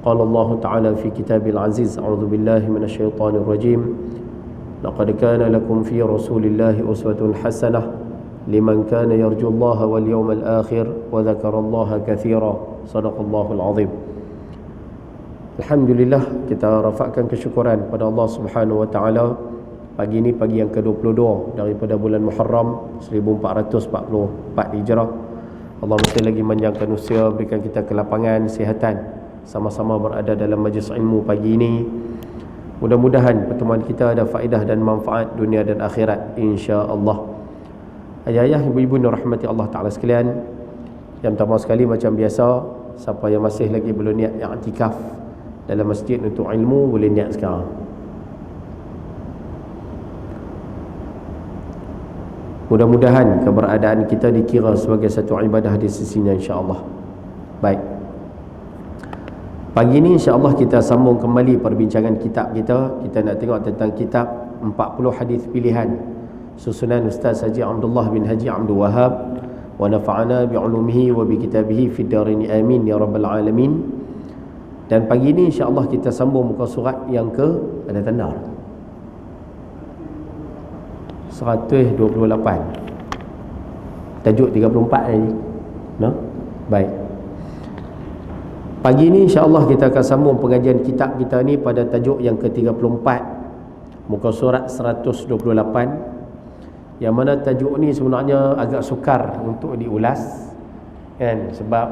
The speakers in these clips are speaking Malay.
قال الله تعالى في كتابه العزيز أعوذ بالله من الشيطان الرجيم لقد كان لكم في رسول الله أسوة حسنة لمن كان يرجو الله واليوم الآخر وذكر الله كثيرا صدق الله العظيم. Alhamdulillah, kita rafakkan kesyukuran pada Allah Subhanahu wa taala. Pagi ini pagi yang ke-22 daripada bulan Muharram 1444 Hijrah. Allah mesti lagi manjangkan usia, berikan kita kelapangan, kesihatan, sama-sama berada dalam majlis ilmu pagi ini. Mudah-mudahan pertemuan kita ada faedah dan manfaat dunia dan akhirat, insya-Allah. Ayah-ayah, ibu-ibu yang rahmati Allah Taala sekalian, yang pertama sekali macam biasa, siapa yang masih lagi belum niat i'tikaf dalam masjid untuk ilmu, boleh niat sekarang. Mudah-mudahan keberadaan kita dikira sebagai satu ibadah di sisinya, insya-Allah. Baik. Pagi ini insya-Allah kita sambung kembali perbincangan kitab kita. Kita nak tengok tentang kitab 40 hadis pilihan susunan Ustaz Haji Abdullah bin Haji Abdul Wahab, wa nafa'ana bi'ulumihi wa bi kitabihi fid darini amin ya rabbal alamin. Dan pagi ini insya-Allah kita sambung muka surat yang ke, ada tanda 128. Tajuk 34 ni. No? Baik. Pagi ini insya-Allah kita akan sambung pengajian kitab kita ni pada tajuk yang ke-34, muka surat 128. Yang mana tajuk ni sebenarnya agak sukar untuk diulas, kan? Sebab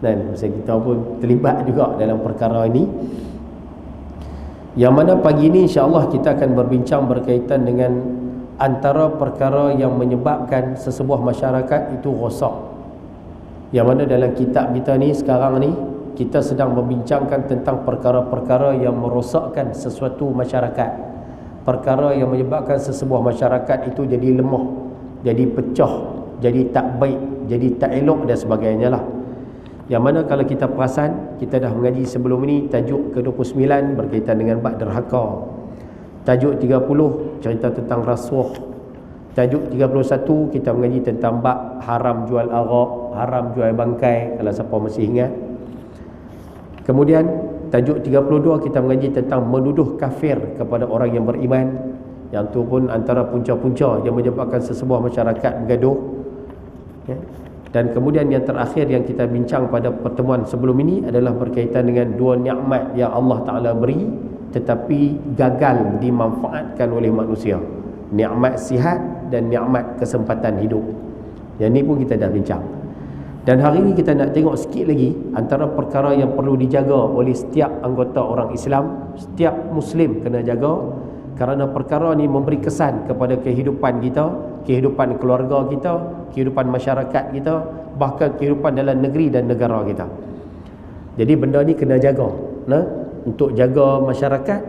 dan masa kita pun terlibat juga dalam perkara ini. Yang mana pagi ini insya-Allah kita akan berbincang berkaitan dengan antara perkara yang menyebabkan sesebuah masyarakat itu rosak. Yang mana dalam kitab kita ni sekarang ni kita sedang membincangkan tentang perkara-perkara yang merosakkan sesuatu masyarakat. Perkara yang menyebabkan sesebuah masyarakat itu jadi lemah, jadi pecah, jadi tak baik, jadi tak elok dan sebagainya lah. Yang mana kalau kita perasan, kita dah mengaji sebelum ini tajuk ke-29 berkaitan dengan bab derhaka. Tajuk 30 cerita tentang rasuah. Tajuk 31 kita mengaji tentang bab haram jual arak, haram jual bangkai, kalau siapa masih ingat. Kemudian tajuk 32 kita mengaji tentang menuduh kafir kepada orang yang beriman. Yang tu pun antara punca-punca yang menyebabkan sesebuah masyarakat bergaduh, ya. Dan kemudian yang terakhir yang kita bincang pada pertemuan sebelum ini adalah berkaitan dengan dua nikmat yang Allah Ta'ala beri tetapi gagal dimanfaatkan oleh manusia. Nikmat sihat dan nikmat kesempatan hidup. Yang ni pun kita dah bincang. Dan hari ini kita nak tengok sikit lagi antara perkara yang perlu dijaga oleh setiap anggota orang Islam, setiap Muslim kena jaga, kerana perkara ni memberi kesan kepada kehidupan kita, kehidupan keluarga kita, kehidupan masyarakat kita, bahkan kehidupan dalam negeri dan negara kita. Jadi benda ni kena jaga. Nah, untuk jaga masyarakat,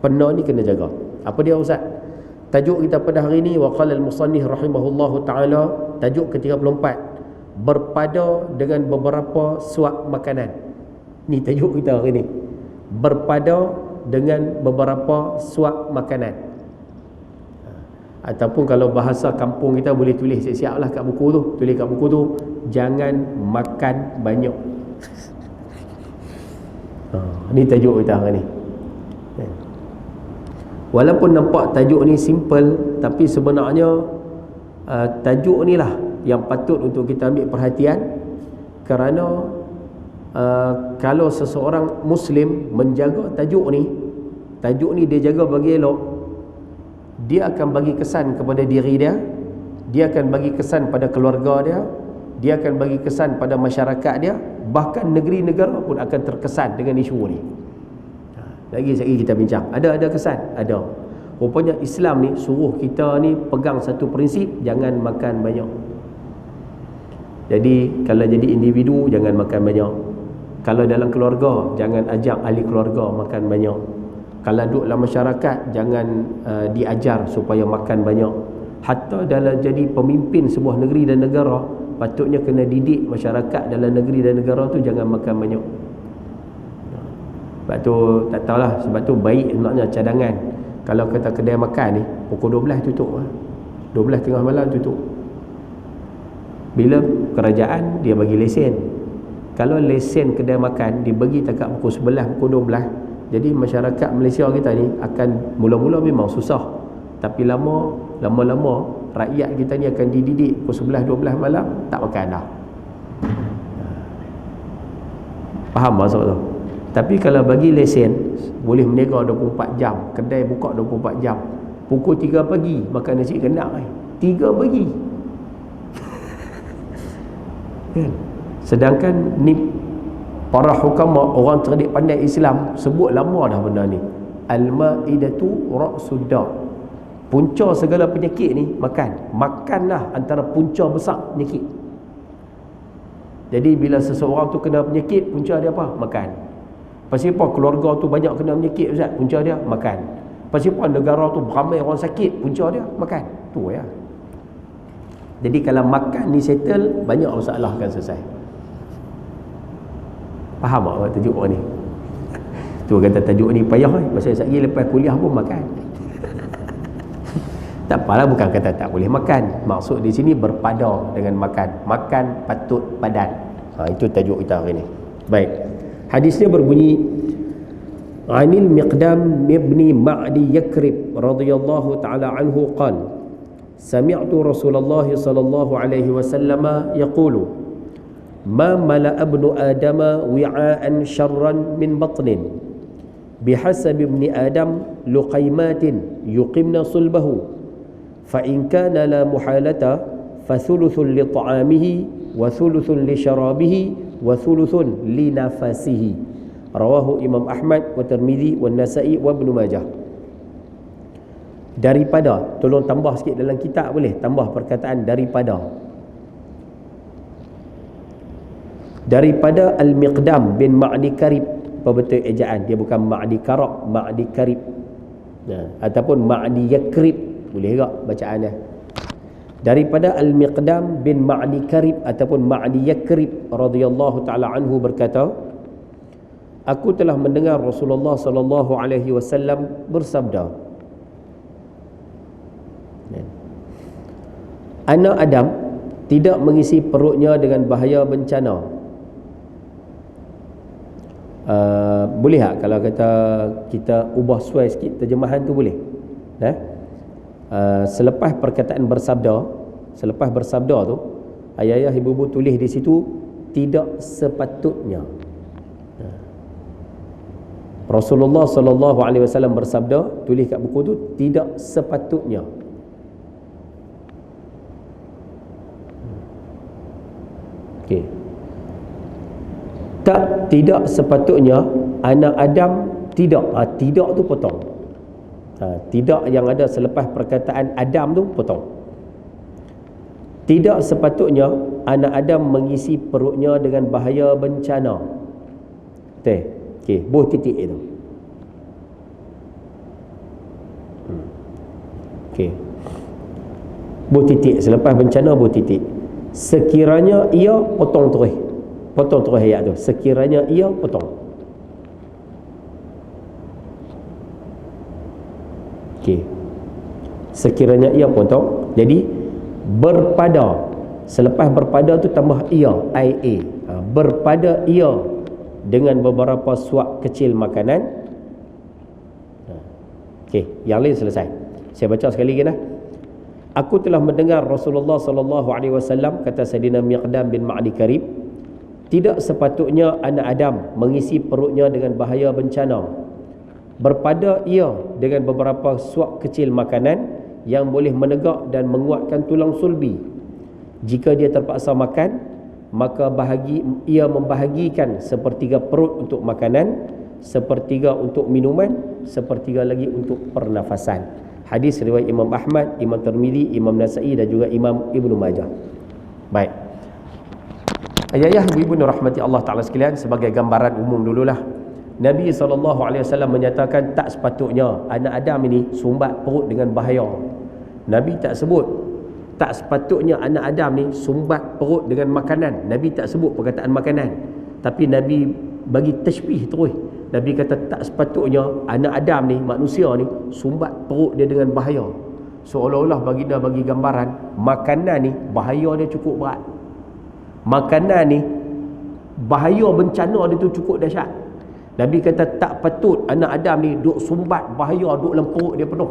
benda ni kena jaga. Apa dia Ustaz? Tajuk kita pada hari ini, wa qala al-musannif rahimahullahu taala, tajuk ke-34, berpada dengan beberapa suap makanan. Ni tajuk kita hari ini. Berpada dengan beberapa suap makanan. Ataupun kalau bahasa kampung kita boleh tulis siap-siap lah kat buku tu. Tulis kat buku tu, jangan makan banyak. Ni tajuk kita hari ni. Walaupun nampak tajuk ni simple, tapi sebenarnya tajuk ni lah yang patut untuk kita ambil perhatian. Kerana kalau seseorang Muslim menjaga tajuk ni dia jaga bagi elok, dia akan bagi kesan kepada diri dia, dia akan bagi kesan pada keluarga dia, dia akan bagi kesan pada masyarakat dia, bahkan negeri negara pun akan terkesan dengan isu ni. Lagi kita bincang, ada kesan, ada. Rupanya Islam ni suruh kita ni pegang satu prinsip, jangan makan banyak. Jadi kalau jadi individu jangan makan banyak. Kalau dalam keluarga, jangan ajak ahli keluarga makan banyak. Kalau duduk dalam masyarakat, jangan diajar supaya makan banyak. Hatta dalam jadi pemimpin sebuah negeri dan negara, patutnya kena didik masyarakat dalam negeri dan negara tu jangan makan banyak. Sebab tu, tak tahulah, sebab tu baik sebenarnya cadangan. Kalau kata kedai makan ni, pukul 12 tutup, 12 tengah malam tutup. Bila kerajaan, dia bagi lesen. Kalau lesen kedai makan dibagi takat pukul 11, pukul 12, jadi masyarakat Malaysia kita ni akan mula-mula memang susah, tapi lama-lama rakyat kita ni akan dididik pukul 11, 12 malam tak makan dah. Faham maksud tu? Tapi kalau bagi lesen boleh meniaga 24 jam, kedai buka 24 jam, pukul 3 pagi makan nasi kendang 3 pagi. Kan? Sedangkan ni para hukama, orang cerdik pandai Islam sebut lama dah benda ni. Al-ma'idatu ra'sudda. Punca segala penyakit ni makan. Makanlah antara punca besar penyakit. Jadi bila seseorang tu kena penyakit, punca dia apa? Makan. Pasal apa keluarga tu banyak kena penyakit Ustaz? Punca dia makan. Pasal apa negara tu ramai orang sakit? Punca dia makan. Tu ya. Jadi kalau makan ni settle, banyak masalah akan selesai. Faham tak tajuk ni? Tu kata tajuk ni payah pasal sekali lepas kuliah pun makan. Tak apalah, bukan kata tak boleh makan. Maksud di sini berpada dengan makan. Makan patut padan. Itu tajuk kita hari ni. Baik. Hadisnya berbunyi, Anil Miqdam ibni Ma'di Yakrib radhiyallahu ta'ala anhu qala Sami'tu Rasulullah sallallahu alaihi wasallam yaqulu Ma mala'a ibnu Adama wi'a'an syarran min batnin bihasab ibni Adam luqaymatin yuqimna sulbahu fa in kana la muhalata fa thuluthun li ta'amihi wa thuluthun li syarabihi wa thuluthun li nafasihi. Rawahu Imam Ahmad wa Tirmizi wa Nasa'i wa Ibnu Majah. Daripada, tolong tambah sikit dalam kitab boleh, tambah perkataan daripada Al-Miqdam bin Ma'di Karib. Apa betul ejaan dia? Bukan Ma'di Karab, Ma'di Karib. Ataupun Ma'di Yakrib, boleh juga bacaan dia. Daripada Al-Miqdam bin Ma'di Karib ataupun Ma'di Yakrib radhiyallahu ta'ala anhu berkata, aku telah mendengar Rasulullah sallallahu alaihi wasallam bersabda, anak Adam tidak mengisi perutnya dengan bahaya bencana. Boleh tak kalau kata kita ubah suai sikit terjemahan tu boleh? Selepas perkataan selepas bersabda tu, ayah-ayah ibu-ibu tulis di situ tidak sepatutnya. Rasulullah sallallahu alaihi wasallam bersabda, tulis kat buku tu, tidak sepatutnya. Okey. Tidak sepatutnya anak Adam tidak. Tidak tu potong. Tidak yang ada selepas perkataan Adam tu potong. Tidak sepatutnya anak Adam mengisi perutnya dengan bahaya bencana. Betul? Okey, buh titik itu. Okey. Buh titik, selepas bencana buh titik. Sekiranya ia potong terus. Potong terus ayat tu. Sekiranya ia potong. Okey. Sekiranya ia potong. Jadi berpada, selepas berpada tu tambah ia, ia. Berpada ia dengan beberapa suap kecil makanan. Okey, yang lain selesai. Saya baca sekali lagi dah. Aku telah mendengar Rasulullah sallallahu alaihi wasallam, kata Sayyidina Miqdam bin Ma'di Karib, tidak sepatutnya anak Adam mengisi perutnya dengan bahaya bencana. Berpada ia dengan beberapa suap kecil makanan yang boleh menegak dan menguatkan tulang sulbi. Jika dia terpaksa makan, maka ia membahagikan sepertiga perut untuk makanan, sepertiga untuk minuman, sepertiga lagi untuk pernafasan. Hadis riwayat Imam Ahmad, Imam Tirmizi, Imam Nasa'i dan juga Imam Ibnu Majah. Baik. Ayah-ayah, ibu-ibu rahmati Allah Ta'ala sekalian, sebagai gambaran umum dululah, Nabi SAW menyatakan tak sepatutnya anak Adam ini sumbat perut dengan bahaya. Nabi tak sebut tak sepatutnya anak Adam ni sumbat perut dengan makanan. Nabi tak sebut perkataan makanan, tapi Nabi bagi tashbih terus. Nabi kata tak sepatutnya anak Adam ni, manusia ni, sumbat perut dia dengan bahaya. Seolah-olah baginda bagi gambaran makanan ni bahaya dia cukup berat. Makanan ni bahaya bencana dia tu cukup dahsyat. Nabi kata tak patut anak Adam ni duk sumbat bahaya duk dalam perut dia penuh.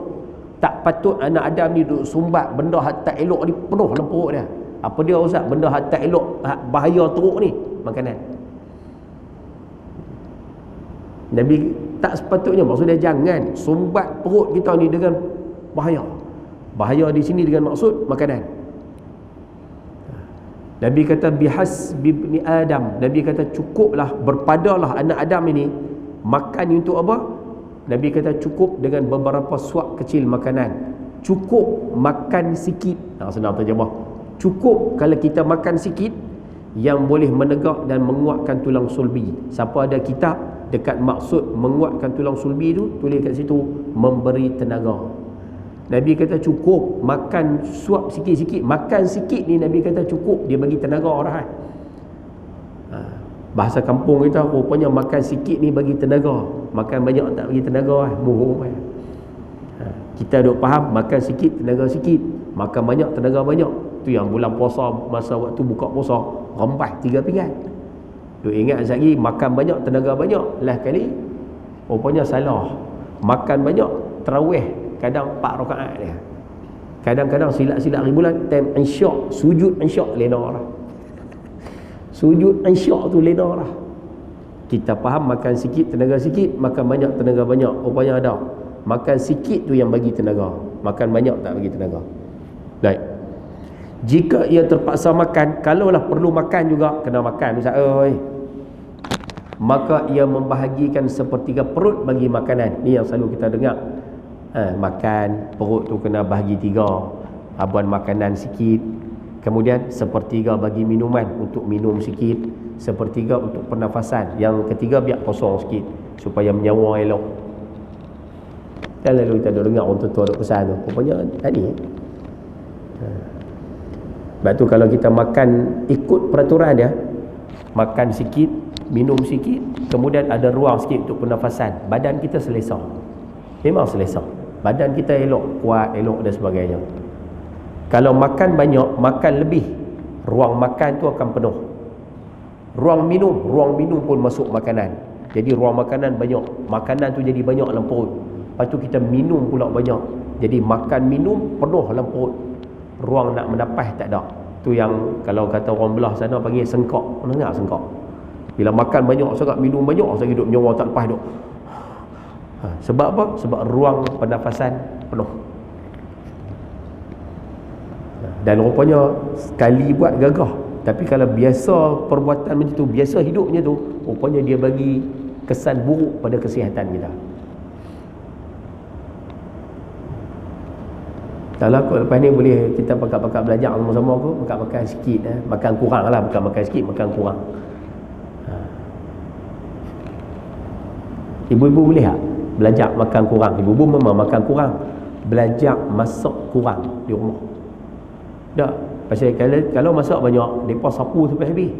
Tak patut anak Adam ni duk sumbat benda hak tak elok ni penuh dalam perut dia. Apa dia ustaz? Benda hak tak elok, hak bahaya teruk ni, makanan. Nabi tak sepatutnya, maksudnya jangan sumbat perut kita ni dengan bahaya. Bahaya di sini dengan maksud makanan. Nabi kata bihas bibni Adam. Nabi kata cukuplah, berpadalah anak Adam ini makan untuk apa? Nabi kata cukup dengan beberapa suap kecil makanan. Cukup makan sikit. Senang terjemah. Cukup kalau kita makan sikit yang boleh menegak dan menguatkan tulang sulbi. Siapa ada kitab dekat maksud menguatkan tulang sulbi tu, tulis kat situ memberi tenaga. Nabi kata cukup makan suap sikit-sikit. Makan sikit ni Nabi kata cukup, dia bagi tenaga orang. Bahasa kampung kita rupanya makan sikit ni bagi tenaga, makan banyak tak bagi tenaga. Bohong. Kita duk faham makan sikit tenaga sikit, makan banyak tenaga banyak. Tu yang bulan puasa, masa waktu buka puasa rembas 3 pinggan. Duk ingat lagi makan banyak tenaga banyak. Lah kali rupanya salah. Makan banyak tarawih kadang 4 rakaat dia. Kadang-kadang silap-silap ribulan time isyak, sujud isyak lena orang. Sujud isyak tu lena orang. Kita faham makan sikit tenaga sikit, makan banyak tenaga banyak. Rupanya ada. Makan sikit tu yang bagi tenaga, makan banyak tak bagi tenaga. Baik. Jika ia terpaksa makan, kalaulah perlu makan juga, kena makan Ustaz oi. Maka ia membahagikan sepertiga perut bagi makanan. Ni yang selalu kita dengar. Makan perut tu kena bahagi 3. Habuan makanan sikit, kemudian sepertiga bagi minuman untuk minum sikit, sepertiga untuk pernafasan, yang ketiga biar kosong sikit supaya menyawa elok. Dan lalu kita dah dengar orang tua-tua duk pesan tu, rupanya ni. Sebab tu kalau kita makan ikut peraturan dia, makan sikit, minum sikit, kemudian ada ruang sikit untuk pernafasan, badan kita selesa. Memang selesa. Badan kita elok, kuat, elok dan sebagainya. Kalau makan banyak, makan lebih, ruang makan tu akan penuh. Ruang minum pun masuk makanan. Jadi ruang makanan banyak, makanan tu jadi banyak dalam perut. Lepas tu kita minum pula banyak. Jadi makan minum penuh dalam perut. Ruang nak menapas tak ada. Tu yang kalau kata orang belah sana panggil sengkak. Mana dengar sengkak? Bila makan banyak sangat, minum banyak, saya hidup nyawa tak lepas duk. Sebab apa? Sebab ruang pernafasan penuh. Dan rupanya sekali buat gagah. Tapi kalau biasa perbuatan macam tu, biasa hidupnya tu, rupanya dia bagi kesan buruk pada kesihatan kita. Kalau aku lepas ni boleh kita pakat-pakat belajar sama-sama aku, makan sikit, makan kurang lah, bukan makan sikit, makan kurang. Ibu-ibu boleh tak belajar makan kurang? Ibu-ibu memang makan kurang, belajar masak kurang di rumah. Tak, pasal kalau masak banyak, mereka sapu sampai habis.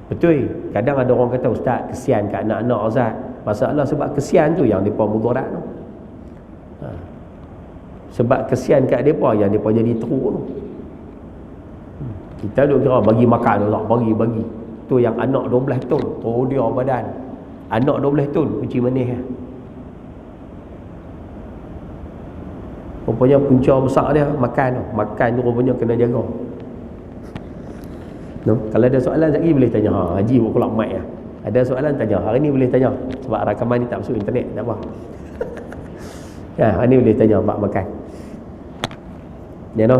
Betul. Kadang ada orang kata, ustaz, kesian kat anak-anak ustaz. Masalah sebab kesian tu yang mereka mudarat tu. Sebab kesian kat mereka yang mereka jadi teruk tu. Kita duk kira bagi makan tu tak, bagi. Tu yang anak 12 tahun, tu dia badan. Anak 12 tahun, kunci manis lah. Rupanya punca besar dia makan tu. Makan tu rupanya kena jaga. No? Kalau ada soalan lagi boleh tanya. Haji buat kulak mic lah. Ada soalan tanya. Hari ni boleh tanya. Sebab rakaman ni tak masuk internet, tak apa. Ya, hari ni boleh tanya bab makan. Ya no.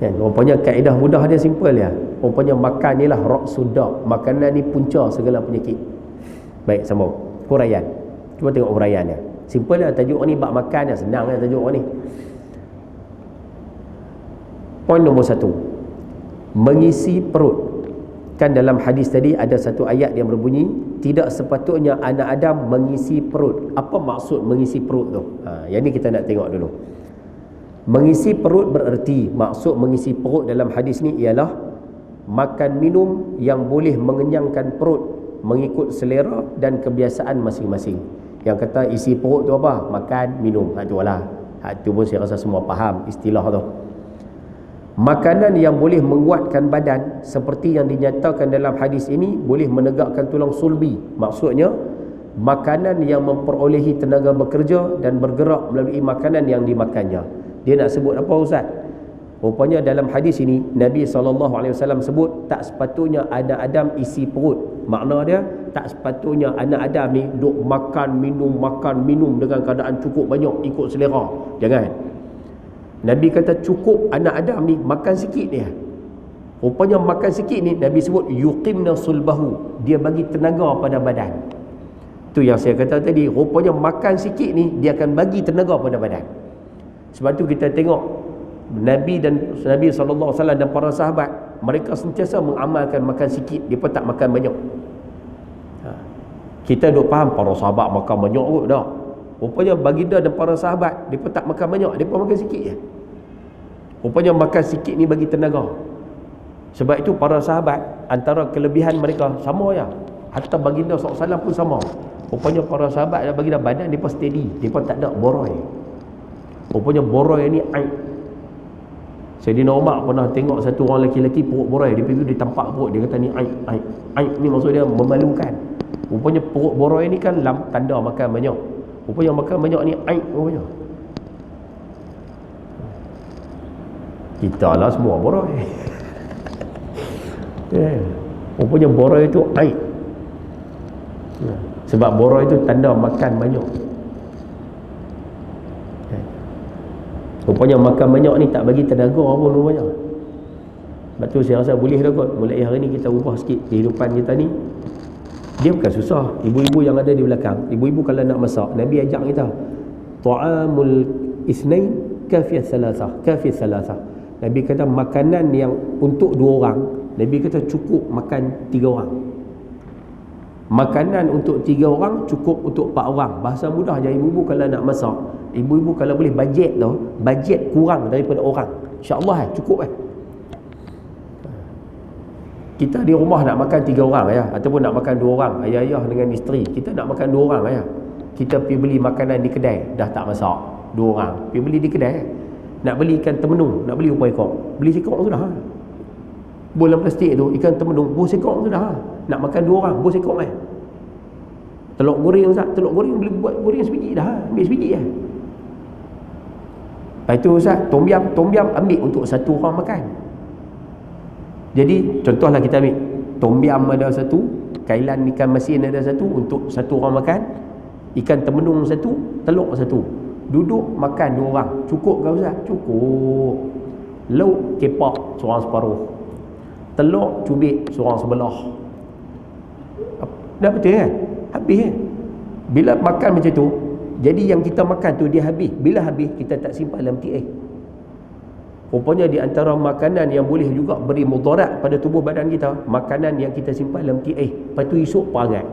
Ya, rupanya kaedah mudah dia simple ya. Rupanya makan ni lah raqsudaq. Makanan ni punca segala penyakit. Baik, sambung. Huraian. Cuba tengok huraian dia. Simple lah tajuk ni, bab makan dah senang lah tajuk ni. Poin nombor 1, mengisi perut. Kan dalam hadis tadi ada satu ayat yang berbunyi, tidak sepatutnya anak Adam mengisi perut. Apa maksud mengisi perut tu? Yang ni kita nak tengok dulu. Mengisi perut bererti, maksud mengisi perut dalam hadis ni ialah makan minum yang boleh mengenyangkan perut mengikut selera dan kebiasaan masing-masing. Yang kata isi perut tu apa? Makan, minum. Tu lah. Tu pun saya rasa semua faham istilah tu. Makanan yang boleh menguatkan badan seperti yang dinyatakan dalam hadis ini, boleh menegakkan tulang sulbi. Maksudnya makanan yang memperolehi tenaga bekerja dan bergerak melalui makanan yang dimakannya. Dia nak sebut apa Ustaz? Rupanya dalam hadis ini Nabi SAW sebut tak sepatutnya anak Adam isi perut. Makna dia tak sepatutnya anak Adam ni duk makan minum dengan keadaan cukup banyak ikut selera. Jangan. Nabi kata cukup anak Adam ni makan sikit dia. Rupanya makan sikit ni Nabi sebut yuqimna sulbahu, dia bagi tenaga pada badan. Tu yang saya kata tadi, rupanya makan sikit ni dia akan bagi tenaga pada badan. Sebab tu kita tengok Nabi SAW dan para sahabat, mereka sentiasa mengamalkan makan sikit, mereka tak makan banyak. Kita duk faham para sahabat makan banyak kot dah. Rupanya baginda dan para sahabat, mereka tak makan banyak, mereka makan sikit je. Rupanya makan sikit ni bagi tenaga. Sebab itu para sahabat, antara kelebihan mereka sama ya. Hatta baginda SAW pun sama. Rupanya para sahabat dan baginda badan mereka steady, mereka tak ada boroi. Rupanya boroi ni aib. Sayyidina Umar pernah tengok satu orang lelaki perut boroi, dia pergi dia tampak perut, dia kata ni aib. Aib ni maksud dia memalukan. Rupanya perut boroi ni kan tanda makan banyak. Rupanya makan banyak ni aib rupanya. Kita lah semua boroi. Rupanya boroi itu aib. Sebab boroi itu tanda makan banyak. Rupanya makan banyak ni tak bagi tenaga pun rupanya. Sebab tu saya rasa boleh dah kot. Mulai hari ni kita ubah sikit kehidupan kita ni. Dia bukan susah. Ibu-ibu yang ada di belakang, ibu-ibu kalau nak masak, Nabi ajak kita ta'amul isnain kafiyat salasah. Nabi kata makanan yang untuk 2 orang, Nabi kata cukup makan 3 orang. Makanan untuk 3 orang cukup untuk 4 orang. Bahasa mudah je, ibu-ibu kalau nak masak, ibu-ibu kalau boleh bajet tu, bajet kurang daripada orang, insya-Allah cukup . Kita di rumah nak makan 3 orang ya, ataupun nak makan 2 orang, ayah-ayah dengan isteri, kita nak makan 2 orang ya. Kita pergi beli makanan di kedai, dah tak masak, 2 orang pergi beli di kedai. Nak beli ikan temenung, nak beli berapa ekor? Beli sekor sudah. Bola plastik tu ikan temenung, bos sekor sudah. Nak makan 2 orang, bos sekor Telur goreng Ustaz, telur goreng boleh buat goreng sebiji dah, ambil sebiji . Lepas tu Ustaz, tom yam ambil untuk 1 orang makan. Jadi contohlah kita ambil tom yam ada 1, kailan ikan masin ada 1 untuk 1 orang makan, ikan temenung 1, telur 1. Duduk makan 2 orang. Cukup ke Ustaz? Cukup. Lauk kepak seorang separuh, telur cubit seorang sebelah. Dah betul kan? Habis kan? Bila makan macam tu, jadi yang kita makan tu dia habis. Bila habis, kita tak simpan dalam TA. Rupanya di antara makanan yang boleh juga beri mudarat pada tubuh badan kita, makanan yang kita simpan dalam TA, lepas tu esok perangat.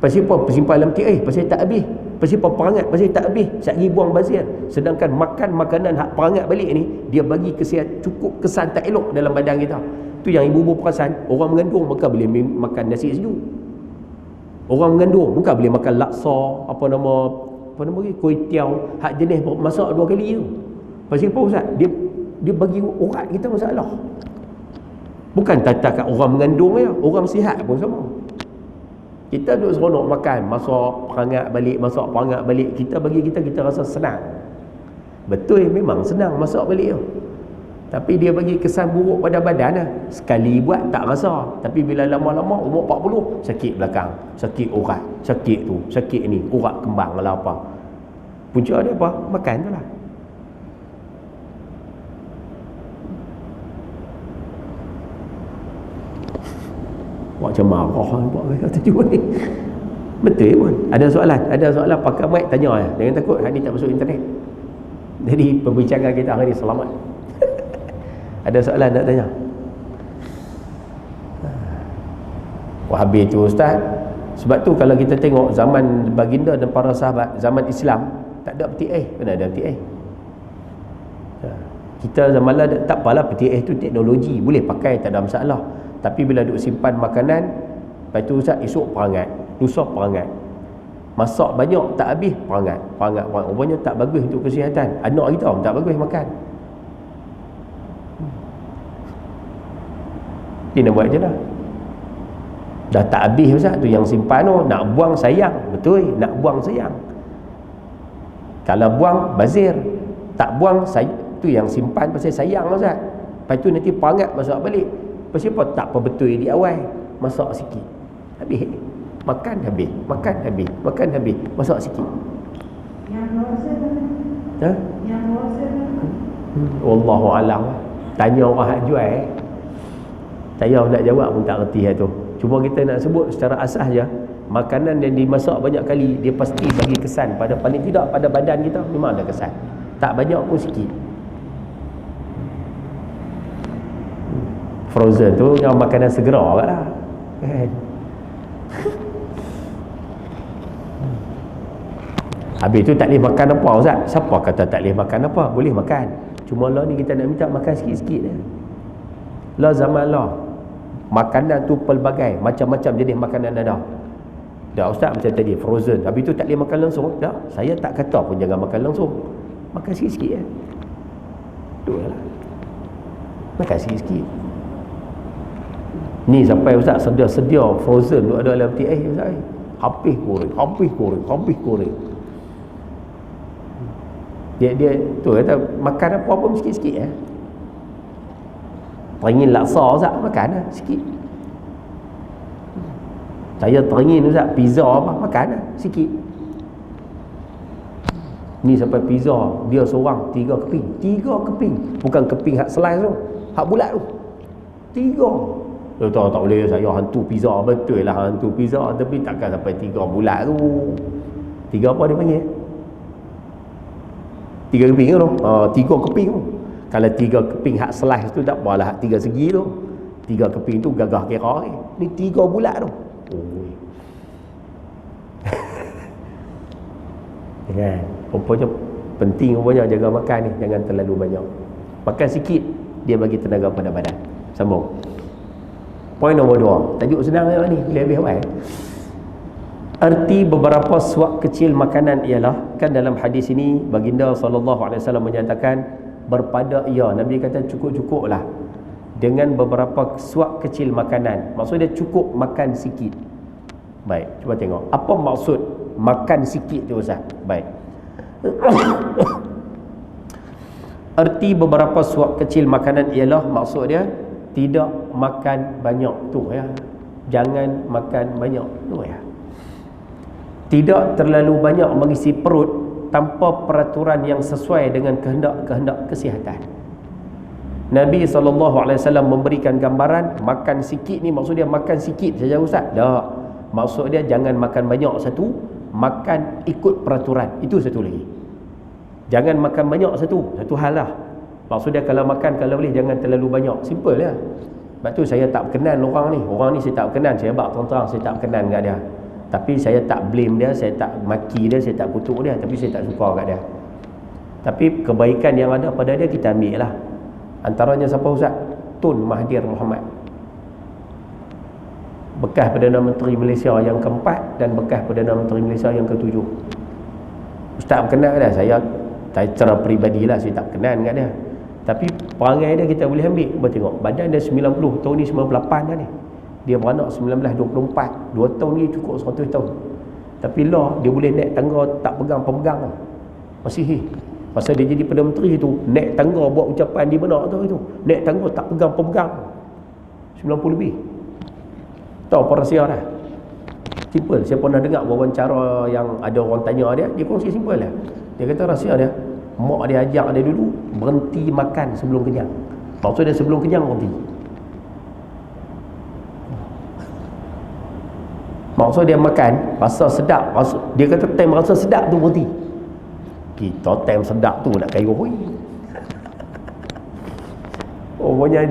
Pasal apa simpan dalam TA? Pasal tak habis. Pasal apa perangat? Pasal tak habis, satgi buang bazir. Sedangkan makan makanan hak perangat balik ni, dia bagi cukup kesan tak elok dalam badan kita. Tu yang ibu-ibu perasan, orang mengandung maka boleh makan nasi sejuk. Orang mengandung bukan boleh makan laksa, apa nama kuih tiaw, hak jenis masak 2 kali tu. Pasal apa Ustaz? Dia bagi urat kita masalah. Bukan tatakan orang mengandung ya, orang sihat pun sama. Kita duduk seronok makan, masak perangat balik, kita rasa senang. Betul, memang senang masak balik tu. Tapi dia bagi kesan buruk pada badan lah. Sekali buat tak rasa, tapi bila lama-lama umur 40, sakit belakang, sakit urat, sakit tu, sakit ni, urat kembang lah apa. Punca dia apa? Makan tu lah. Macam marah buat kata juga ni. Betul pun. Ada soalan pakai mic tanya ya. Jangan takut, hari ni tak masuk internet. Jadi perbincangan kita hari ni selamat. Ada soalan nak tanya? Wah, habis tu Ustaz. Sebab tu kalau kita tengok zaman baginda dan para sahabat, zaman Islam tak ada PTA. Mana ada PTA? Kita zaman lah tak apalah, PTA tu teknologi, boleh pakai, tak ada masalah. Tapi bila duk simpan makanan, lepas tu Ustaz esok perangat, lusa perangat, masak banyak tak habis perangat. Rupanya tak bagus untuk kesihatan. Anak kita pun tak bagus makan. Dia nak buat je lah. Dah tak habis Ustaz tu yang simpan tu, nak buang sayang. Betul, nak buang sayang. Kalau buang bazir, tak buang tu yang simpan pasal sayang Ustaz. Lepas tu nanti perangat masak balik. Pasal apa tak apa betul di awal. Masak sikit. Habis. Makan habis. Makan habis. Makan habis. Masak sikit. Yang proses Ha? Yang proses Wallahu alam. Tanya orang hak jual. Saya nak jawab pun tak reti tu. Cuma kita nak sebut secara asas je, makanan yang dimasak banyak kali dia pasti bagi kesan pada, paling tidak pada badan kita memang ada kesan. Tak banyak pun sikit. Frozen tu yang makanan segera lah. Kan? Habis tu tak boleh makan apa Ustaz? Siapa kata tak boleh makan apa? Boleh makan. Cuma lah ni kita nak minta makan sikit-sikit je. Lah zaman lah makanan tu pelbagai, macam-macam jenis makanan ada. Dah Ustaz macam tadi frozen. Habis tu tak boleh makan langsung. Tak, saya tak kata pun jangan makan langsung. Makan sikit-sikit je. Tu lah. Makan sikit-sikit. Ni sampai Ustaz sedia frozen tu ada dalam peti Ustaz. Habis goreng. Dia tu kata makan apa pun sikit-sikit teringin laksa Ustaz, makan lah sikit. Saya teringin Ustaz pizza apa, makan lah sikit. Ni sampai pizza dia seorang 3 keping. Bukan keping hak slice tu, hak bulat tu 3. Tak boleh saya hantu pizza. Betul lah hantu pizza, tapi takkan sampai 3 bulat tu. 3 apa dia panggil? 3 keping tu. 3 keping tu. Kalau 3 keping hak slice tu tak apalah, hak 3 segi tu. 3 keping tu gagah kira ni 3 bulat tu. Kan? Rupanya penting rupanya jaga makan ni, jangan terlalu banyak. Makan sikit dia bagi tenaga pada badan. Sambung. Poin nombor 2. Tajuk senang ni, boleh habis awal. Arti beberapa suap kecil makanan ialah, kan dalam hadis ini baginda SAW menyatakan berpada ia, Nabi kata cukup-cukuplah dengan beberapa suap kecil makanan. Maksudnya cukup makan sikit. Baik, cuba tengok apa maksud makan sikit tu Ustaz. Baik. Arti beberapa suap kecil makanan ialah, maksud dia tidak makan banyak tu ya. Jangan makan banyak tu ya. Tidak terlalu banyak mengisi perut tanpa peraturan yang sesuai dengan kehendak-kehendak kesihatan. Nabi SAW memberikan gambaran makan sikit ni, maksud dia makan sikit saja Ustaz? Tak. Maksud dia jangan makan banyak satu, makan ikut peraturan. Itu satu lagi. Jangan makan banyak satu hal lah. Maksud dia kalau makan, kalau boleh jangan terlalu banyak. Simple lah. Sebab tu saya tak berkenan orang ni saya tak berkenan. Saya bak terang-terang saya tak berkenan kat dia. Tapi saya tak blame dia, saya tak maki dia, saya tak kutuk dia, tapi saya tak suka kat dia. Tapi kebaikan yang ada pada dia kita ambil lah. Antaranya siapa Ustaz? Tun Mahathir Mohamad, bekas Perdana Menteri Malaysia yang keempat dan bekas Perdana Menteri Malaysia yang ketujuh. Ustaz berkenan dah. Saya secara peribadilah saya tak berkenan kat dia. Tapi perangai dia kita boleh ambil. Cuba tengok, badan dia 90, tahun ni 98 dah ni. Dia beranak 1924, 2 tahun ni cukup 100 tahun. Tapi lah dia boleh naik tangga tak pegang-pegang. Masih pasal dia jadi Perdana Menteri tu, naik tangga buat ucapan di benak tu itu. Naik tangga tak pegang-pegang. 90 lebih. Tahu apa rahsia dah. Simple. Saya pernah dengar wawancara yang ada orang tanya dia kongsi simple lah. Dia kata rahsia dia, mak dia ajak dia dulu berhenti makan sebelum kenyang. Maksud dia sebelum kenyang berhenti. Maksud dia makan rasa sedap, dia kata time rasa sedap tu berhenti. Kita time sedap tu nak kayu hui. Pokoknya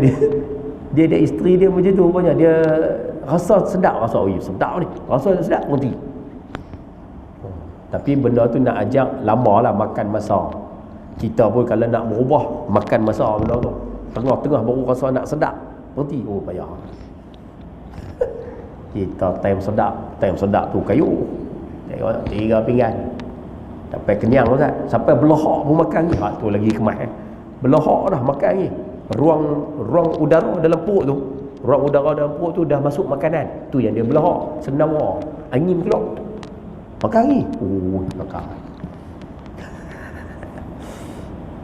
dia ada isteri dia macam tu. Pokoknya dia rasa sedap, sedap ni, rasa sedap berhenti. Tapi benda tu nak ajak lama lah makan masa. Kita pun kalau nak berubah makan masa benda tu, tengah-tengah baru rasa nak sedap berhenti. Payah. Kita time sedap tu kayu. Tengok 3 pinggan. Sampai kenyang Ustaz. Sampai belahak pun makan ni. Tu lagi kemas. Belahak dah makan ni. Ruang udara dalam perut tu Ruang udara dalam perut tu dah masuk makanan. Tu yang dia belahak, sendawa, angin keluar. Makan lagi. Oh, makan.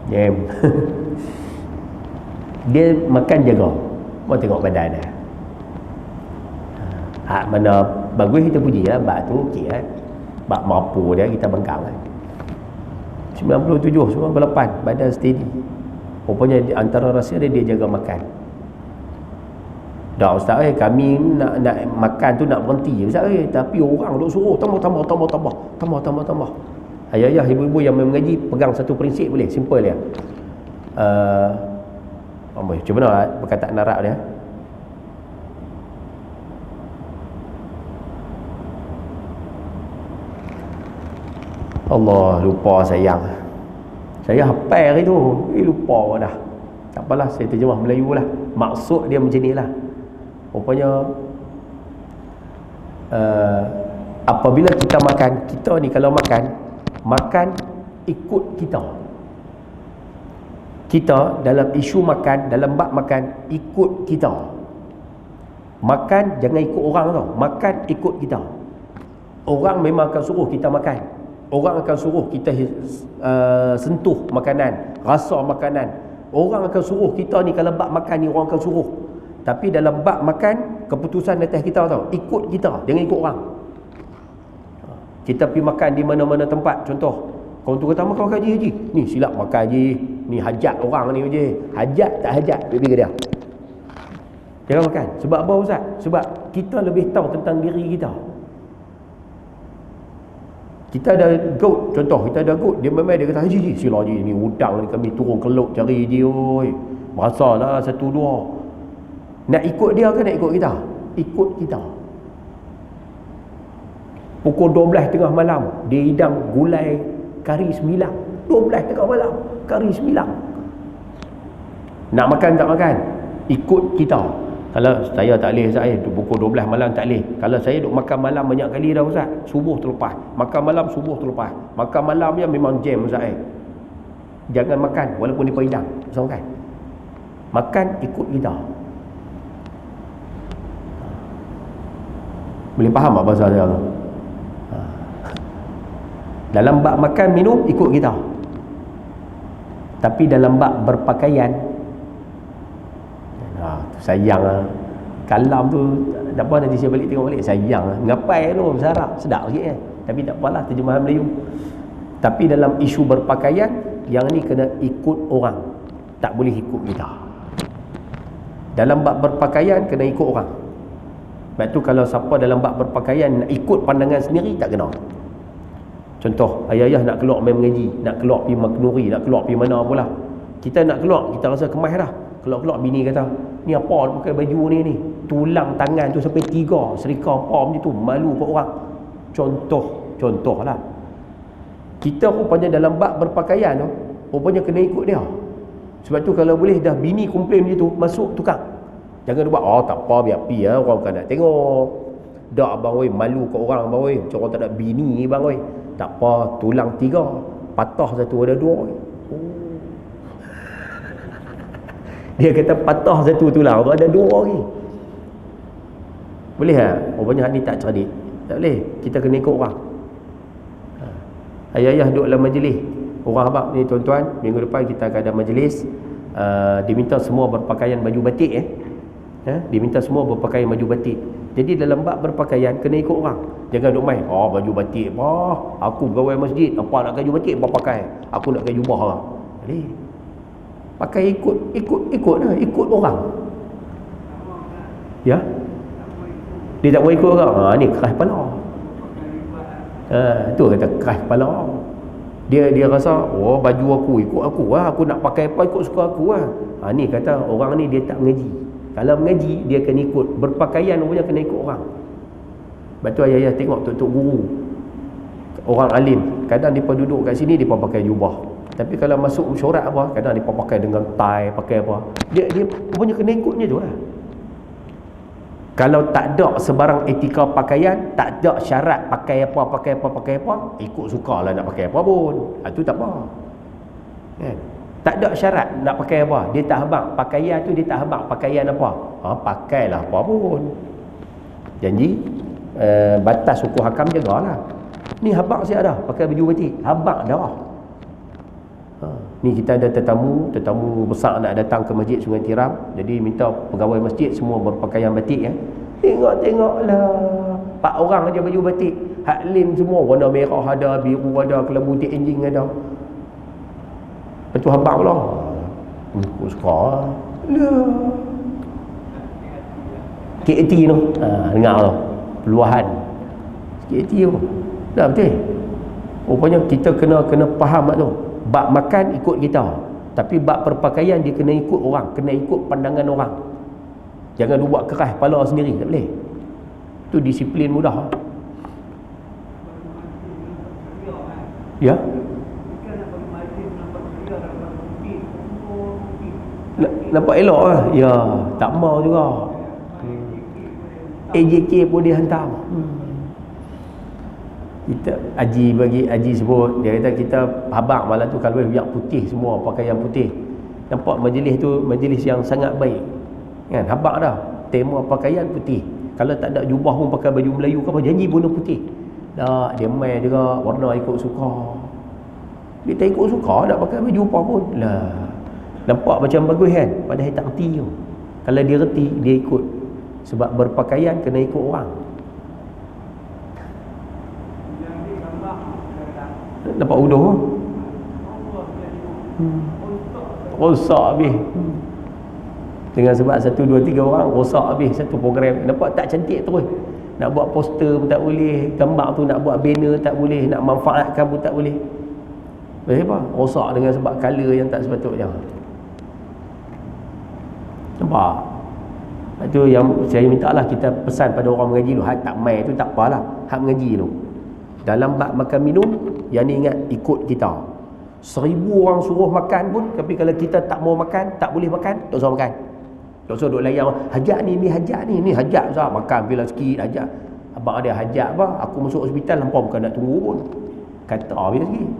Jam. Dia makan jaga. Mau tengok badan dia. Mana bagus kita puji lah. Bak tu okey kan. Bak mampu dia kita bengkang kan. 97, 98 badan steady. Rupanya antara rahsia dia jaga makan. Dah ustaz kami nak makan tu nak berhenti ustaz tapi orang duk suruh tambah. Ayah-ayah, ibu-ibu yang mengaji pegang satu prinsip boleh, simple dia. Macam mana perkataan Arab dia? Allah, lupa sayang. Saya hafal hari tu, lupa dah. Tak apalah, saya terjemah Melayu lah. Maksud dia macam ni lah. Rupanya apabila kita makan, kita ni kalau makan ikut kita. Kita dalam isu makan, dalam bab makan, ikut kita. Makan jangan ikut orang tau. Makan ikut kita. Orang memang akan suruh kita makan. Orang akan suruh kita sentuh makanan, rasa makanan. Orang akan suruh kita ni, kalau bab makan ni orang akan suruh. Tapi dalam bab makan, keputusan atas kita tau. Ikut kita, jangan ikut orang. Kita pergi makan di mana-mana tempat. Contoh, orang tu kata makan haji. Ni silap makan haji. Ni hajat orang ni haji. Hajat tak hajat, pergi ke dia. Jangan makan. Sebab apa Ustaz? Sebab kita lebih tahu tentang diri kita. Kita ada goat, contoh kita ada goat, dia memang dia kata haji sila haji ni udang ni kami turun ke laut cari haji oi. Berasalah satu dua. Nak ikut dia ke nak ikut kita? Ikut kita. Pukul 12 tengah malam dia hidang gulai kari 9. 12 tengah malam kari 9. Nak makan tak makan? Ikut kita. Kalau saya tak boleh Ustaz, pukul 12 malam tak boleh. Kalau saya duk makan malam banyak kali dah Ustaz, subuh terlepas. Makan malam subuh terlepas. Makan malam dia memang jam Ustaz. Jangan makan walaupun dia hidang. Usah makan. Makan ikut kita. Boleh faham tak bahasa saya tu? Dalam bab makan minum ikut kita. Tapi dalam bab berpakaian, sayang lah. Kalam tu tak apa, nanti saya balik tengok balik. Sayang lah. Ngapai tu bersarak. Sedap sikit kan. Tapi tak apalah, terjemahan Melayu. Tapi dalam isu berpakaian, yang ni kena ikut orang. Tak boleh ikut kita. Dalam bab berpakaian, kena ikut orang. Sebab tu kalau siapa dalam bab berpakaian nak ikut pandangan sendiri, tak kena. Contoh, ayah-ayah nak keluar main mengaji, nak keluar pergi Maknuri, nak keluar pergi mana pula. Kita nak keluar, kita rasa kemas dah. Keluar-keluar bini kata, ni apa pakai baju ni? Tulang tangan tu sampai 3, serika apa macam tu, malu kat orang. Contoh lah. Kita rupanya dalam bab berpakaian tu, rupanya kena ikut dia. Sebab tu kalau boleh dah bini komplain macam tu, masuk tukang. Jangan dia buat, tak apa biar pi ya, orang kan nak tengok. Dak abang oi, malu kat orang abang oi. Macam orang tak ada bini bang oi. Tak apa, tulang 3, patah satu ada 2. Dia kata patah satu tulang, ada 2 lagi. Boleh tak? Rupanya ni tak cerdik. Tak boleh. Kita kena ikut orang. Ayah-ayah duduk dalam majlis. Orang abang ni tuan-tuan, minggu depan kita akan ada majlis. Diminta semua berpakaian baju batik diminta semua berpakaian baju batik. Jadi dalam bab berpakaian kena ikut orang. Jangan duk main, baju batik apa? Aku pegawai masjid, apa nak baju batik apa pakai? Aku nak pakai jubah lah. Boleh. Pakai ikut orang. Ya? Dia tak boleh ikut orang. Ni keras kepala. Tu kata keras kepala. Dia rasa, baju aku ikut aku lah. Aku nak pakai apa ikut suka aku lah. Ni kata orang ni dia tak mengaji. Kalau mengaji, dia kena ikut. Berpakaian rupanya kena ikut orang. Sebab tu ayah-ayah tengok tok-tok guru, orang alim, kadang mereka duduk kat sini, mereka pakai jubah. Tapi kalau masuk mesyuarat apa, kadang mereka pakai dengan tie, pakai apa. Dia rupanya kena ikutnya tu lah. Kalau tak ada sebarang etika pakaian, tak ada syarat pakai apa, ikut suka lah nak pakai apa pun. Itu tak apa. Kan? Tak ada syarat nak pakai apa. Dia tak habaq pakaian tu, dia tak habaq pakaian apa. Pakailah apa pun. Janji batas hukum hakam jagalah. Ni habaq siap dah pakai baju batik. Habaq dah. Ni kita ada tetamu besar nak datang ke Masjid Sungai Tiram. Jadi minta pegawai masjid semua berpakaian batik ya. Tengoklah 4 orang aja baju batik. Hak lain semua warna merah ada, biru ada, kelabu tik anjing ada. Lepas tu habaq pula. Aku suka. KT tu. Dengar tu. Peluahan. KT tu. Dah betul. Rupanya kita kena faham tu. Bab makan ikut kita. Tapi bab perpakaian dia kena ikut orang. Kena ikut pandangan orang. Jangan buat keras kepala sendiri. Tak boleh. Itu disiplin mudah. Ya. Nampak elok lah. Ya. Tak mau juga. AJK pun dia hantar. Kita Haji sebut, dia kata kita habaq malam tu kalau biar putih semua, pakaian putih. Nampak majlis tu majlis yang sangat baik. Kan habaq dah. Tema pakaian putih. Kalau tak ada jubah pun pakai baju Melayu ke apa, janji guna putih. Tak, dia main juga warna ikut suka. Dia tak ikut suka nak pakai baju apa pun. Lah. Nampak macam bagus kan? Padahal tak reti tu. Kalau dia reti, dia ikut. Sebab berpakaian kena ikut orang. Nampak uduh tu? Rosak habis. Dengan sebab 1, 2, 3 orang rosak habis satu program. Nampak tak cantik terus. Nak buat poster pun tak boleh. Gambar tu nak buat banner tak boleh. Nak manfaatkan pun tak boleh. Apa? Rosak dengan sebab colour yang tak sepatutnya. Nampak? Itu yang saya minta lah, kita pesan pada orang mengaji tu. Hak tak main tu tak apalah. Hak mengaji tu. Dalam bab makan minum, yang ni ingat ikut kita. 1000 orang suruh makan pun, tapi kalau kita tak mau makan, tak boleh makan, tak usah makan. Tak usah duk layan hajat ni hajat usah makan bila sikit hajat. Abang ada hajat apa? Aku masuk hospital lampau bukan nak tunggu pun. Kata bila sikit.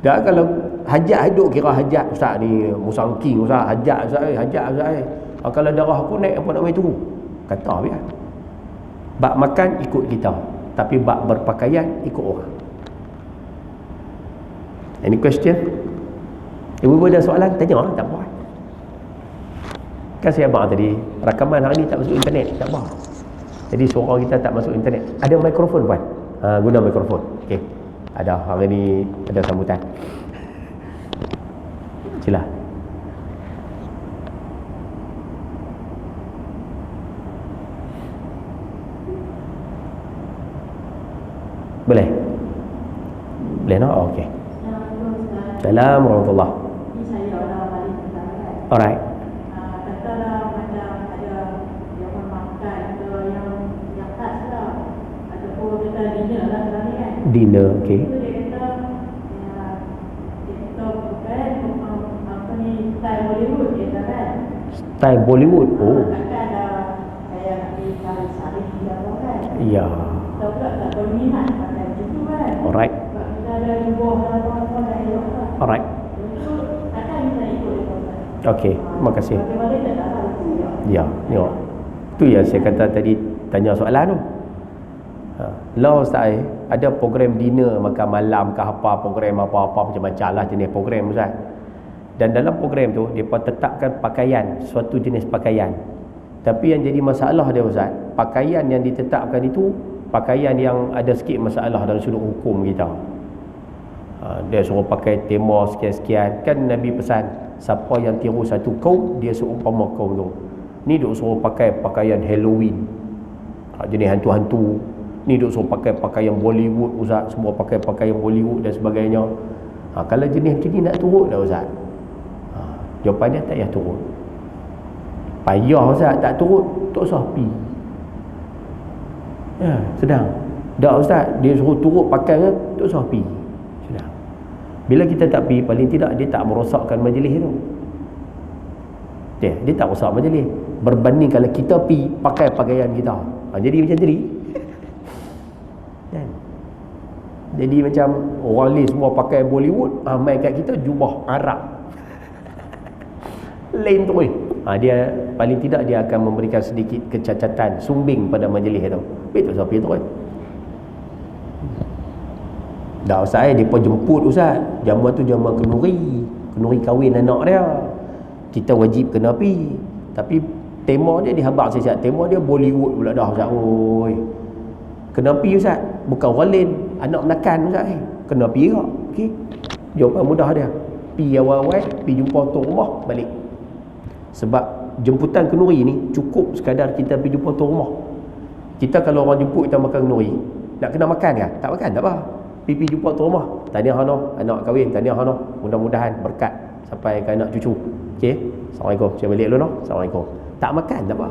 Dah kalau hajat hidup kira hajat ustaz ni musangking ustaz, hajat ustaz. Kalau darah aku naik apa nak main tunggu. Kata biar. Bab makan ikut kita, tapi bab berpakaian ikut orang. Any question? Ibu-ibu ada soalan? Tanya lah, tak apa. Kan saya abang tadi, rakaman hari ni tak masuk internet, tak apa. Jadi suara kita tak masuk internet. Ada mikrofon buat? Guna mikrofon. Okey. Ada hari ni ada sambutan. Sila. Boleh? Boleh no? Oh, okey. Assalamualaikum warahmatullahi. Ini saya orang balik pertama kan. Alright. Katalah macam ada yang makan atau yang khas lah. Ataupun kita dinner lah sekarang ni kan. Dinner, okey. Itu dia kata bukan apa ni style Bollywood dia kata kan. Style Bollywood. Oh. Kan ada kayak nanti sari-sari dia kan. Ya. Tahu pula tak berminat pakai macam tu kan. Alright. Sebab kita ada buah dan apa-apa dah elok lah. Alright. Itu takkan kita ikut dia kata. Okey, terima kasih. Bagaimana dia tak tahu juga. Ya, tengok. Tu yang saya kata tadi, tanya soalan tu. Lah ustaz, ada program dinner makan malam ke apa, program apa-apa macam-macam lah jenis program ustaz. Dan dalam program tu depa tetapkan pakaian, suatu jenis pakaian. Tapi yang jadi masalah dia ustaz, pakaian yang ditetapkan itu pakaian yang ada sikit masalah dalam sudut hukum kita. Dia suruh pakai tema sekian-sekian. Kan Nabi pesan, siapa yang tiru satu kaum, dia seumpama kaum tu. Ni duk suruh pakai pakaian Halloween, jenis hantu-hantu. Ni duk suruh pakai pakaian Bollywood ustaz, semua pakai pakaian Bollywood dan sebagainya. Kalau jenis macam ni nak turut dah ustaz? Jawapan dia tak payah turut. Payah ustaz, tak turut tak usah pi. Ya, sedang. Dah ustaz, dia suruh turut pakai kan, tak usah pi. Sedang. Bila kita tak pi, paling tidak dia tak merosakkan majlis tu. Dia tak rosak majlis. Berbanding kalau kita pi pakai pakaian kita. Jadi macam tadi. Kan? Jadi macam orang lain semua pakai Bollywood, mai kat kita jubah Arab. Lain tu. Dia paling tidak dia akan memberikan sedikit kecacatan, sumbing pada majlis tu. Betul siapa tu kan? Dah Ustaz, dia pun jemput Ustaz. Jamuan tu jamuan kenduri kahwin anak dia. Kita wajib kena pergi. Tapi tema dia dihabaq siap. Tema dia Bollywood pula dah Ustaz. Oi. Kena pergi Ustaz. Bukan orang lain, anak menakan Ustaz. Kena pergi kak. Okey. Jawapan mudah dia. Pergi awal-awal, pergi jumpa tuan rumah, balik. Sebab jemputan kenduri ni cukup sekadar kita pergi jumpa tuan rumah. Kita kalau orang jemput kita makan kenduri, nak kena makan ke? Tak makan tak apa. Pergi jumpa tuan rumah, tahniah hano, anak kahwin, tahniah hano. Mudah-mudahan berkat sampai ke anak cucu. Okey. Assalamualaikum. Saya balik dulu noh. Assalamualaikum. Tak makan tak apa.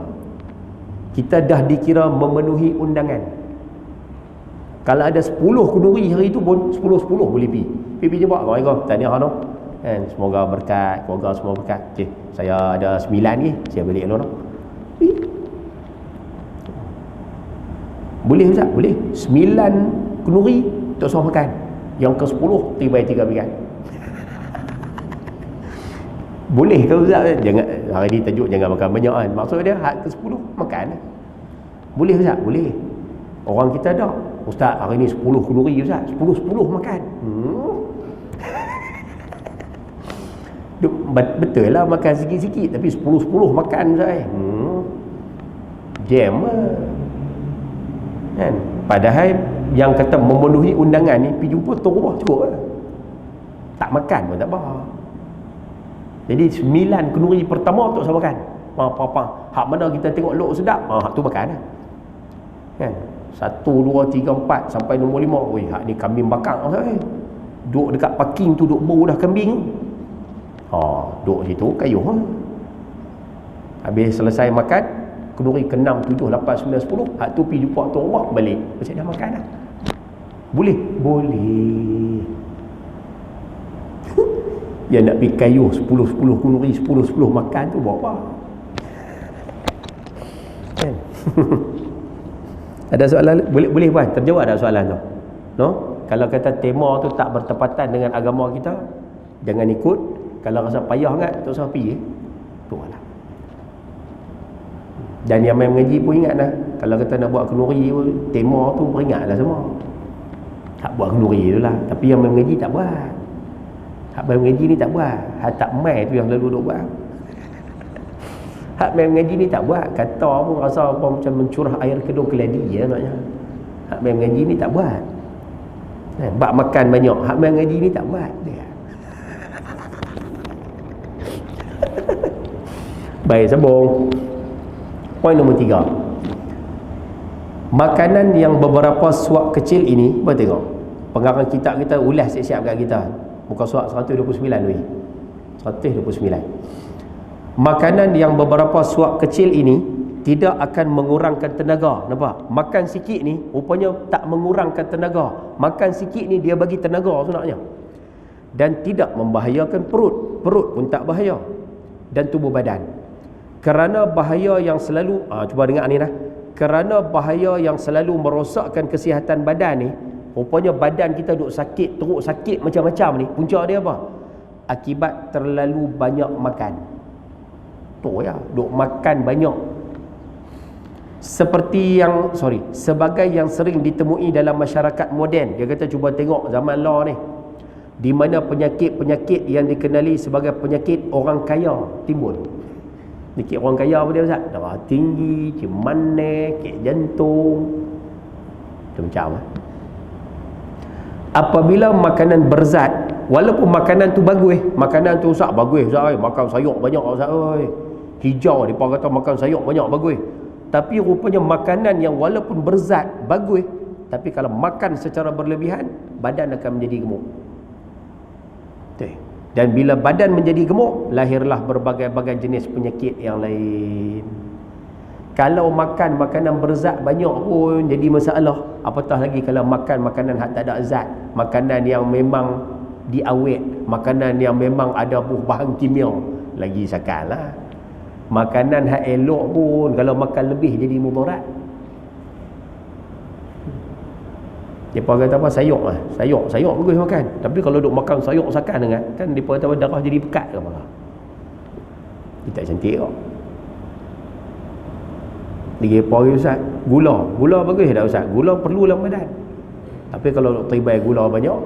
Kita dah dikira memenuhi undangan. Kalau ada 10 kenduri hari tu pun 10-10 boleh pergi. Pergi jumpa. Assalamualaikum. Tahniah hano. Kan, semoga berkat, keluarga semua berkat. Okey, saya ada 9 ni, saya balik dulu noh. Boleh Ustaz? Boleh. 9 kenduri tak usah makan. Yang ke-10 tiba 3 pinggan. Boleh ke Ustaz? Jangan, hari ni tajuk jangan makan banyak kan. Maksud dia hak ke-10 makan. Boleh Ustaz? Boleh. Orang kita dah, Ustaz hari ni 10 kenduri Ustaz. 10-10 makan. Betul lah makan sikit-sikit, tapi 10-10 makan Ustaz. Jam lah. Kan? Padahal yang kata memenuhi undangan ni pergi jumpa tuan rumah cukup lah. Tak makan pun tak apa. Jadi 9 kenduri pertama tak usah makan. Hak mana kita tengok lok sedap, hak tu makan lah. Kan? 1, 2, 3, 4 sampai nombor 5. Oi, hak ni kambing bakar Ustaz. Duduk dekat parking tu, duduk bau dah kambing. Duduk situ kayuh. Habis selesai makan, kenduri ke-6, 7, 8, 9, 10, hak tu pergi jumpa tuan rumah, balik. Macam dah makan dah. Boleh? Boleh. Yang nak pergi kayuh 10-10 kenduri, 10-10 makan tu buat apa? Kan? Ada soalan? Boleh puan? Terjawab ada soalan tu? No? Kalau kata tema tu tak bertepatan dengan agama kita, jangan ikut. Kalau rasa payah sangat, tak usah pergi. Tu lah. Dan yang main mengaji pun ingat lah, kalau kata nak buat kenduri tema tu peringatlah semua. Tak buat kenduri tu lah. Tapi yang main mengaji tak buat. Hak main mengaji ni tak buat. Hak tak main tu yang lalu duk buat. Hak main mengaji ni tak buat. Kata pun rasa apa macam mencurah air kedua keladi ya maknanya. Hak main mengaji ni tak buat. Bak makan banyak. Hak main mengaji ni tak buat. Dia. Baik, sambung. Poin nombor 3. Makanan yang beberapa suap kecil ini, buat tengok. Pengarang kitab kita ulas siap-siap kat kita. Muka suap 129 ni. 129. Makanan yang beberapa suap kecil ini tidak akan mengurangkan tenaga. Nampak? Makan sikit ni rupanya tak mengurangkan tenaga. Makan sikit ni dia bagi tenaga sebenarnya. Dan tidak membahayakan perut. Perut pun tak bahaya. Dan tubuh badan. Kerana bahaya yang selalu cuba dengar ni lah. Kerana bahaya yang selalu merosakkan kesihatan badan ni, rupanya badan kita duk sakit, teruk sakit macam-macam ni. Punca dia apa? Akibat terlalu banyak makan. Tu ya, duk makan banyak. Sebagai yang sering ditemui dalam masyarakat moden. Dia kata cuba tengok zaman law ni, di mana penyakit-penyakit yang dikenali sebagai penyakit orang kaya timbul. Penyakit orang kaya apa dia Ustaz? Darah tinggi, cemanes, sakit jantung, macam-macam. Apabila makanan berzat, walaupun makanan tu bagus, makanan tu Ustaz bagus Ustaz, makan sayur banyak Ustaz, hijau dia kata makan sayur banyak bagus. Tapi rupanya makanan yang walaupun berzat bagus, tapi kalau makan secara berlebihan, badan akan menjadi gemuk. Dan bila badan menjadi gemuk, lahirlah berbagai-bagai jenis penyakit yang lain. Kalau makan makanan berzat banyak pun jadi masalah. Apatah lagi kalau makan makanan yang tak ada zat, makanan yang memang diawet, makanan yang memang ada bahan kimia, lagi sakallah. Makanan hak elok pun kalau makan lebih jadi mudarat. Depa kata apa? Sayur lah. Sayur bagus makan. Tapi kalau duk makan sayur sakan dengan, kan depa kata apa, darah jadi pekat ke apa? Kita cantik kok. Dia pagi Ustaz, gula bagus tak Ustaz? Gula perlu dalam badan. Tapi kalau tibai gula banyak,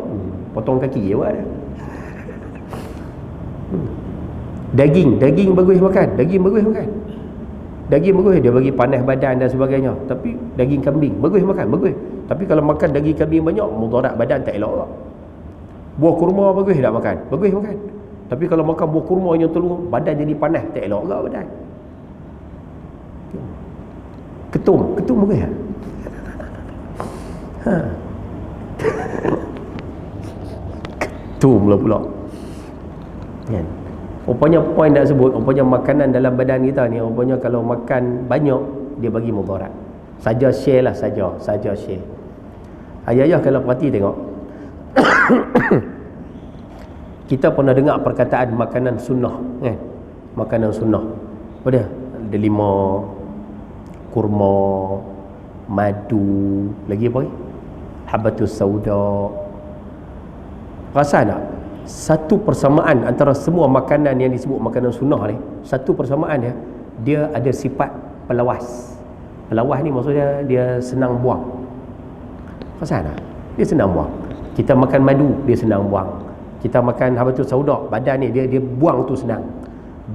potong kaki je buat dah. Daging bagus makan. Daging bagus, dia bagi panas badan dan sebagainya. Tapi daging kambing bagus makan, bagus. Tapi kalau makan daging kambing banyak, mudarat badan tak elok. Buah kurma bagus tak makan? Bagus makan. Tapi kalau makan buah kurma yang telur, badan jadi panas, tak elok juga badan. Ketum bagus tak? Ketum pula. Kan? Rupanya poin nak sebut, rupanya makanan dalam badan kita ni, rupanya kalau makan banyak, dia bagi mudarat. Saja share lah, saja share. Ayah kalau perhati tengok. Kita pernah dengar perkataan makanan sunnah, kan? Makanan sunnah. Apa dia? Ada 5, kurma, madu, lagi apa lagi? Habatus sauda. Rasa tak? Satu persamaan antara semua makanan yang disebut makanan sunnah ni, satu persamaan dia ada sifat pelawas. Pelawas ni maksudnya dia senang buang. Rasa tak? Dia senang buang. Kita makan madu, dia senang buang. Kita makan habatus sauda, badan ni dia buang tu senang.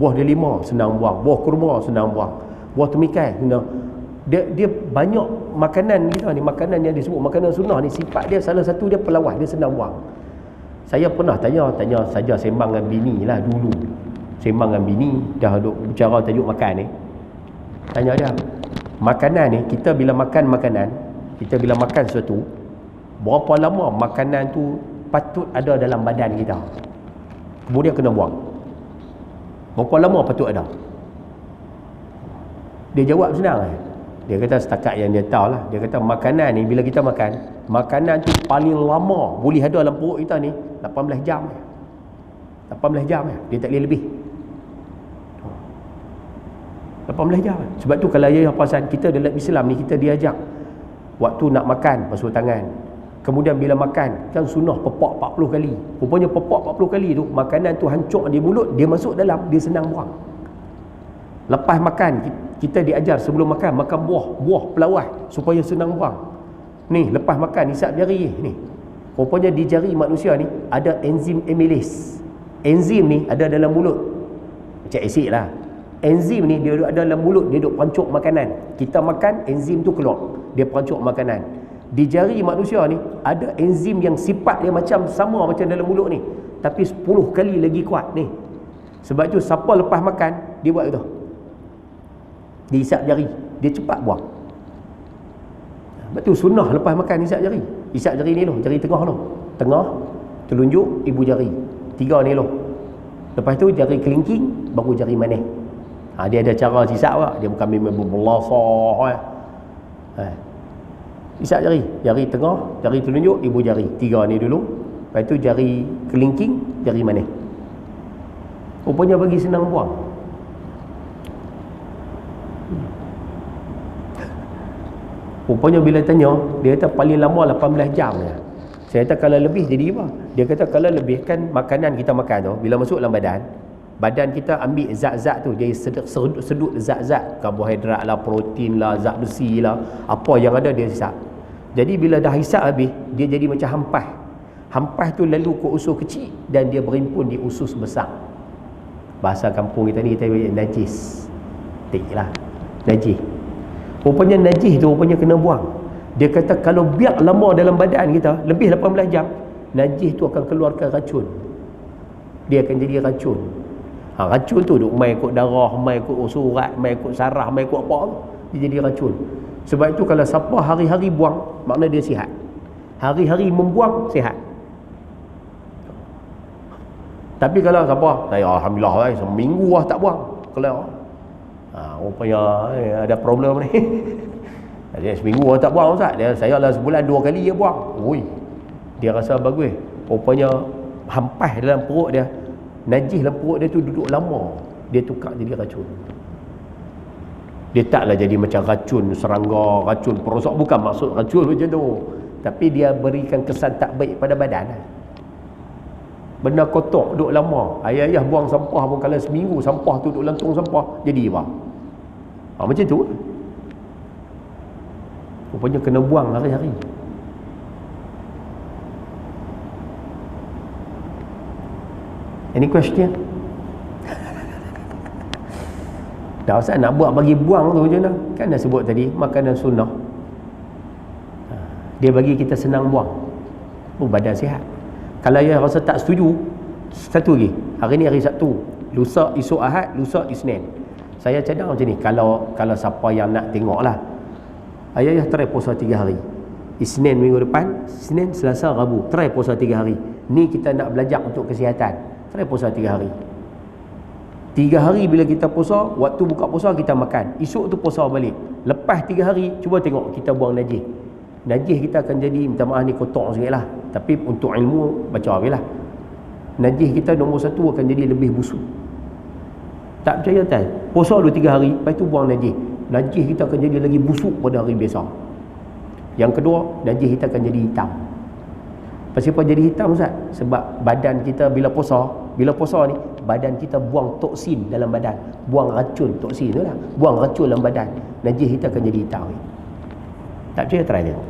Buah delima senang buang, buah kurma senang buang, buah temikai senang. Dia banyak makanan kita ni, makanan yang disebut makanan sunnah ni, sifat dia salah satu dia pelawas, dia senang buang. Saya pernah tanya saja sembang dengan bini lah dulu. Sembang dengan bini, dah duk bicara tajuk makan ni. Tanya dia, makanan ni, kita bila makan makanan, kita bila makan sesuatu, berapa lama makanan tu patut ada dalam badan kita, kemudian kena buang? Berapa lama patut ada? Dia jawab senang. Dia kata setakat yang dia tahu lah. Dia kata makanan ni bila kita makan, makanan tu paling lama boleh ada dalam perut kita ni 18 jam. 18 jam dia tak boleh lebih. 18 jam. Sebab tu kalau ayah perasan, kita dalam Islam ni kita diajak waktu nak makan basuh tangan. Kemudian bila makan, kan sunnah pepak 40 kali. Rupanya pepak 40 kali tu, makanan tu hancur di mulut, dia masuk dalam, dia senang buang. Lepas makan, kita diajar sebelum makan buah pelawas supaya senang buang. Ni lepas makan hisap jari ni. Rupanya di jari manusia ni ada enzim amylase. Enzim ni ada dalam mulut. Macam asid lah. Enzim ni dia ada dalam mulut, dia duk pancuk makanan. Kita makan, enzim tu keluar, dia pancuk makanan. Di jari manusia ni ada enzim yang sifat dia macam sama macam dalam mulut ni, tapi 10 kali lagi kuat ni. Sebab tu siapa lepas makan, dia buat itu. Dia hisap jari, dia cepat buang. Sebab tu sunnah lepas makan hisap jari. Hisap jari ni jari tengah tengah, telunjuk, ibu jari, 3 ni Lepas tu jari kelingking, baru jari manis. Dia ada cara hisap lah. Dia bukan memang berbelasah. Hisap jari tengah, jari telunjuk, ibu jari, 3 ni dulu. Lepas tu jari kelingking, jari manis. Rupanya bagi senang buang. Rupanya bila tanya, dia kata paling lama 18 jam je. Saya kata kalau lebih jadi apa? Dia kata kalau lebih, kan makanan kita makan tu bila masuk dalam badan kita ambil zat-zat tu, dia sedut zat-zat, karbohidrat lah, protein lah, zat besi lah, apa yang ada dia hisap. Jadi bila dah hisap habis, dia jadi macam hampas. Hampas tu lalu ke usus kecil dan dia berimpun di usus besar. Bahasa kampung kita ni kita panggil najis. Tak lah, najis. Rupanya najis tu rupanya kena buang. Dia kata kalau biar lama dalam badan kita lebih 18 jam, najis tu akan keluarkan racun. Dia akan jadi racun. Racun tu duk mai ikut darah, mai ikut urat, mai ikut saraf, mai ikut apa, dia jadi racun. Sebab itu kalau siapa hari-hari buang, makna dia sihat. Hari-hari membuang, sihat. Tapi kalau siapa, saya alhamdulillah seminggu lah tak buang, kalau rupanya ada problem ni. Dia seminggu orang tak buang Ustaz. Saya lah sebulan 2 kali dia buang. Ui, dia rasa bagus. Rupanya hampas dalam perut dia, najis dalam perut dia tu duduk lama, dia tukar jadi racun. Dia taklah jadi macam racun serangga, racun perosak, bukan maksud racun macam tu. tapi dia berikan kesan tak baik pada badan. Benda kotor duduk lama, ayah-ayah buang sampah pun kalau seminggu sampah tu duduk dalam tong sampah, jadi apa? Macam tu. Rupanya kena buang hari-hari. Any question? Dah usah nak buat bagi buang tu je lah. Kan dah sebut tadi, makanan sunnah. Dia bagi kita senang buang. Badan sihat. Kalau dia rasa tak setuju, satu lagi. Hari ni hari Sabtu. Lusa, esok Ahad, lusa, Isnin. Saya cadang macam ni. Kalau siapa yang nak tengok lah. Ayah try puasa 3 hari. Isnin minggu depan, Isnin, Selasa, Rabu. Try puasa 3 hari. Ni kita nak belajar untuk kesihatan. Try puasa 3 hari. 3 hari bila kita puasa, waktu buka puasa kita makan. Esok tu puasa balik. Lepas 3 hari, cuba tengok kita buang najis. Najis kita akan jadi, minta maaf ni kotor sikit lah. Tapi untuk ilmu, baca lah. Najis kita nombor 1 akan jadi lebih busuk. Tak percaya tak? Puasa dulu 3 hari, lepas tu buang najis. Najis kita akan jadi lagi busuk pada hari biasa. Yang kedua, najis kita akan jadi hitam. Kenapa jadi hitam Ustaz? Sebab badan kita bila puasa ni, badan kita buang toksin dalam badan. Buang racun, toksin tu lah. Buang racun dalam badan. Najis kita akan jadi hitam. Tak percaya, try tengok.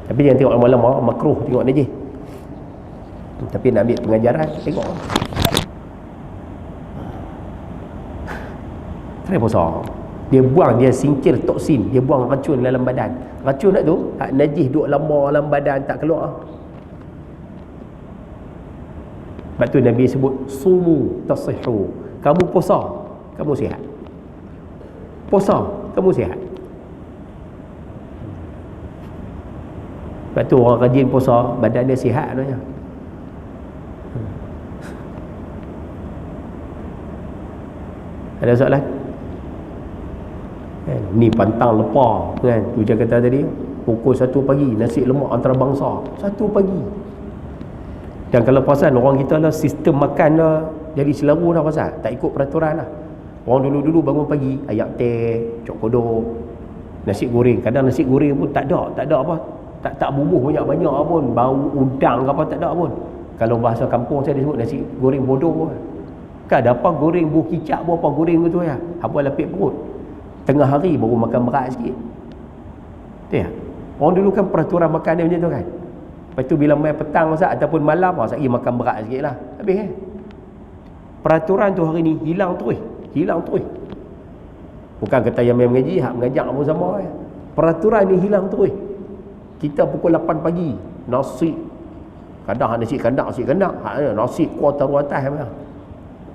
Tapi jangan tengok lama-lama, makruh tengok najis. Tapi nak ambil pengajaran, tengok. Try puasa. Dia buang, dia singkir toksin, dia buang racun dalam badan. Racun tak tu, najis duduk lama dalam badan tak keluar. Sebab tu Nabi sebut sumu tasihhu. Kamu puasa, kamu sihat. Puasa, kamu sihat. Sebab tu orang rajin puasa, badan dia sihat tu. Ada soalan? Ni pantang lepas kan, tu je kata tadi, pukul 1 pagi nasi lemak antarabangsa 1 pagi. Dan kalau pasal orang kita lah, sistem makan dah jadi selaru dah pasal, tak ikut peraturan lah. Orang dulu-dulu bangun pagi, ayak teh, cok kodok, nasi goreng. Kadang nasi goreng pun tak ada apa, tak bubuh banyak-banyak pun, bau udang ke apa tak ada pun. Kalau bahasa kampung saya disebut nasi goreng bodoh. Kan ada apa goreng buah kicap, buah apa goreng tu ya, apa lapik perut. Tengah hari baru makan berat sikit. Betul tak? Orang dulu kan peraturan makan dia macam tu kan. Lepas tu bila main petang Ustaz, ataupun malam, Ustaz pergi makan berat sikit lah. Habis kan? Peraturan tu hari ni hilang terus. Bukan kata yang main mengaji, hak mengajak pun sama kan. Peraturan ni hilang terus. Kita pukul 8 pagi, nasi kadang nasi kandak, nasi kuah taruh atas memang.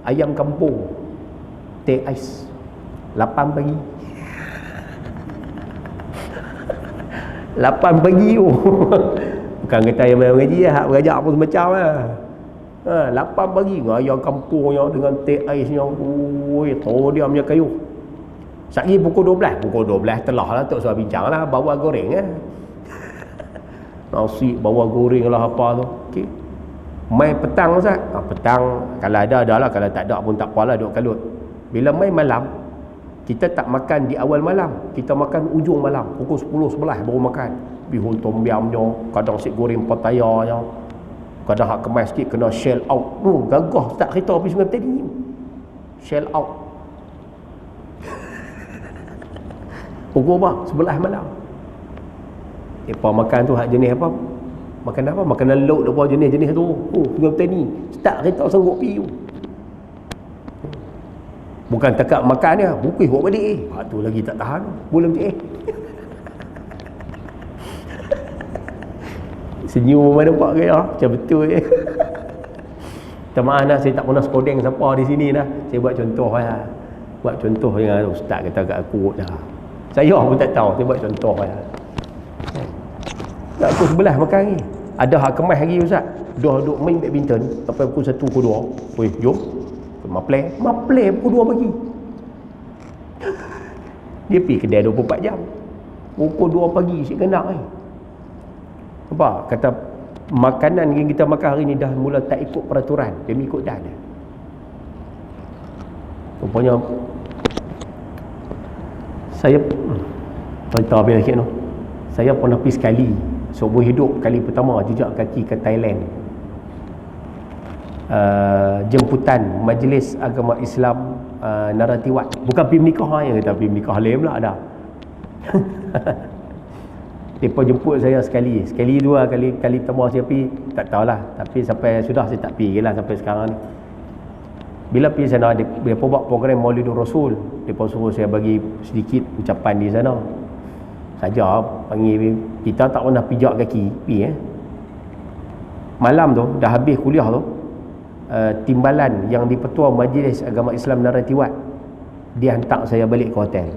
Ayam kampung, teh ais, 8 pagi. 8 pagi tu. Bukan kata yang mengaji lah, hak berajar pun semacam lah. 8 pagi ayam kampungnya dengan teh aisnya. Oi, tahu dia punya kayu. Sekali pukul 12 telah lah, tak usah bincang lah, bawa goreng kan. Nasi bawa goreng lah apa tu. Okey. Mai petang Ustaz. Petang kalau ada lah, kalau tak ada pun tak apalah, duk kalut. Bila mai malam, kita tak makan di awal malam, kita makan ujung malam, pukul 10-11 baru makan. Bihun tom yamnya, kadang nasi goreng patayanya, kadang hak kemas sikit kena shell out. Gagah tak kereta habis dengan tadi. Shell out. Pukul apa? 11 malam. Apa makan tu hak jenis apa? Makan apa? Makanan laut apa jenis-jenis tu. Dengan tadi start kereta sanggup pergi. Bukan tekak makan dia, bukis bawa balik. Tu lagi tak tahan. Boleh macam senyum mana nampak ke macam betul je. Minta maaf lah, saya tak pernah skodeng siapa di sini dah. Saya buat contoh lah. Buat contoh dengan ustaz kata kat aku dah. Saya pun tak tahu, saya buat contoh lah. Tak pukul 11 makan ni. Ada hak kemas lagi ustaz. Dah duduk main badminton sampai pukul 1, pukul 2. Weh, jom. Maplay pukul 2 pagi. Dia pergi kedai 24 jam. Pukul 2 pagi si kendak ni. Nampak? Kata makanan yang kita makan hari ni dah mula tak ikut peraturan. Dia ikut dah dia. Rupanya saya cerita habis sikit tu. Saya pernah pergi sekali seumur hidup kali pertama jejak kaki ke Thailand. Jemputan Majlis Agama Islam Naratiwat. Bukan pergi menikah ya, tapi menikah lain pula dah. Mereka jemput saya sekali dua kali pertama saya pergi tak tahulah, tapi sampai sudah saya tak pergi lah sampai sekarang ni. Bila pergi sana dia buat program Maulidur Rasul, dia suruh saya bagi sedikit ucapan di sana saja. Panggil kita tak pernah pijak kaki pergi malam tu dah habis kuliah tu, timbalan yang dipertua Majlis Agama Islam Naratiwat dia hantar saya balik ke hotel.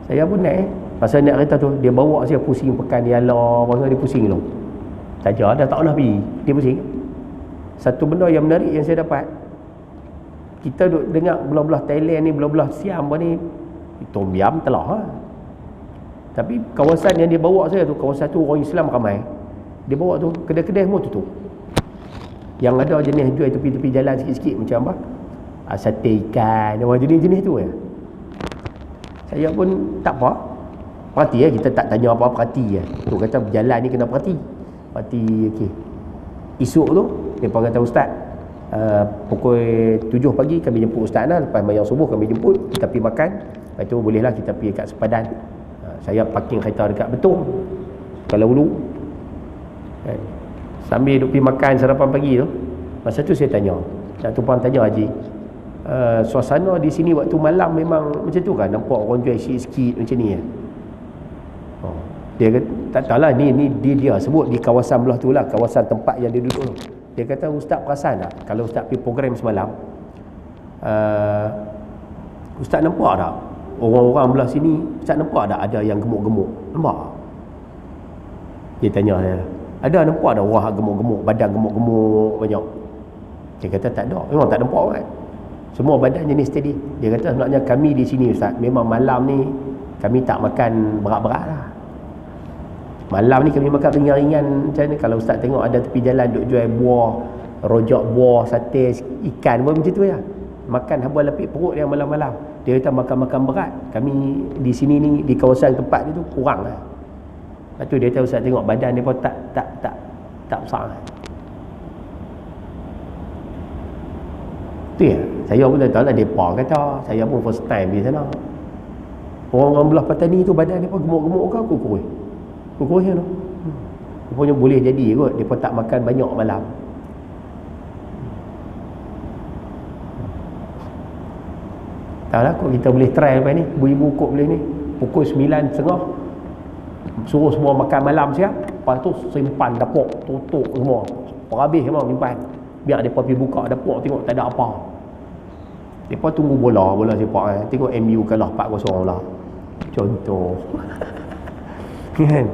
Saya pun naik pasal naik kereta tu, dia bawa saya pusing pekan dia lah, pasal dia pusing tu saja, dah tak pernah pergi dia pusing. Satu benda yang menarik yang saya dapat, kita duk dengar belah-belah Thailand ni, belah-belah Siam ni Tom Yam telah tapi kawasan yang dia bawa saya tu, kawasan tu orang Islam ramai, dia bawa tu kedai-kedai semua tutup. Yang ada jenis jual tepi-tepi jalan sikit-sikit macam apa, sate ikan, jenis-jenis tu ya. Saya pun tak apa, perhati kita tak tanya apa-apa, perhati tu kata berjalan ni kena perhati okey. Esok tu dia kata ustaz, pukul 7 pagi kami jemput ustaz lah, lepas mayang subuh kami jemput, kita pergi makan, lepas tu bolehlah kita pergi kat sepadan. Saya parking kereta dekat Betong kalau dulu sambil duk pergi makan sarapan pagi tu. Masa tu saya tanya, tumpang tanya haji, suasana di sini waktu malam memang macam tu kan, nampak orang jual sikit-sikit macam ni dia kata, tak tahulah ni dia sebut di kawasan belah tu lah, kawasan tempat yang dia duduk tu. Dia kata ustaz perasan tak kalau ustaz pergi program semalam, ustaz nampak tak orang-orang belah sini, ustaz nampak tak ada yang gemuk-gemuk? Nampak? Dia tanya saya, ada nampak ada orang gemuk-gemuk, badan gemuk-gemuk banyak? Dia kata tak ada, memang tak nampak kan, semua badan jenis steady. Dia kata sebenarnya kami di sini ustaz, memang malam ni kami tak makan berat-berat lah. Malam ni kami makan ringan-ringan macam ni. Kalau ustaz tengok ada tepi jalan duk jual buah, rojak buah, sate, ikan pun macam tu ya. Makan habuan lapik perut dia malam-malam. Dia kata makan-makan berat kami di sini ni, di kawasan tempat dia tu kurang lah. Lepas tu dia kata ustaz tengok badan dia pun tak besar lah. Tu ya, saya pun tak tahu lah mereka kata, saya pun first time di sana. Orang-orang belah Patani tu badan dia pun gemuk-gemuk ke kurus tu. Rupanya boleh jadi kot dia pun tak makan banyak malam. Tak lah kok kita boleh try lepas ni, ibu-ibu kok boleh ni pukul 9.30 suruh semua makan malam siap, lepas tu simpan dapur, tutup semua, habis semua simpan, biar mereka pergi buka dapur tengok tak ada apa. Mereka tunggu bola sepak tengok MU kalah 4-0 lah contoh. Kan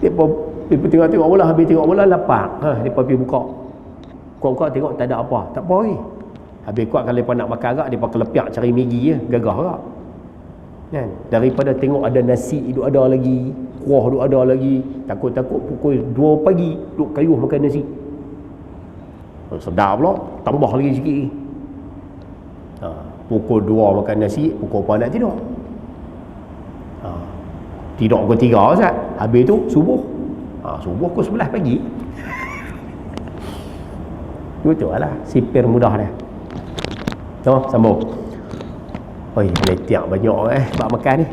mereka tengok bola, habis tengok bola lapar, mereka pergi buka kuat-kuat tengok tak ada apa, tak apa weh. Habis kuat kalau mereka nak makan agak, mereka kelepiak cari Maggi je, gagah agak kan, daripada tengok ada nasi duk ada lagi, kuah duk ada lagi, takut-takut pukul 2 pagi duk kayuh makan nasi, sedap pula, tambah lagi sikit lagi. Pukul 2 makan nasi, pukul apa nak tidur? Tidur pukul 3 Ustaz, habis tu subuh, subuh pukul 11 pagi. Betul lah, sipir mudah dah. Sambung. Oi, letiak banyak bab makan ni.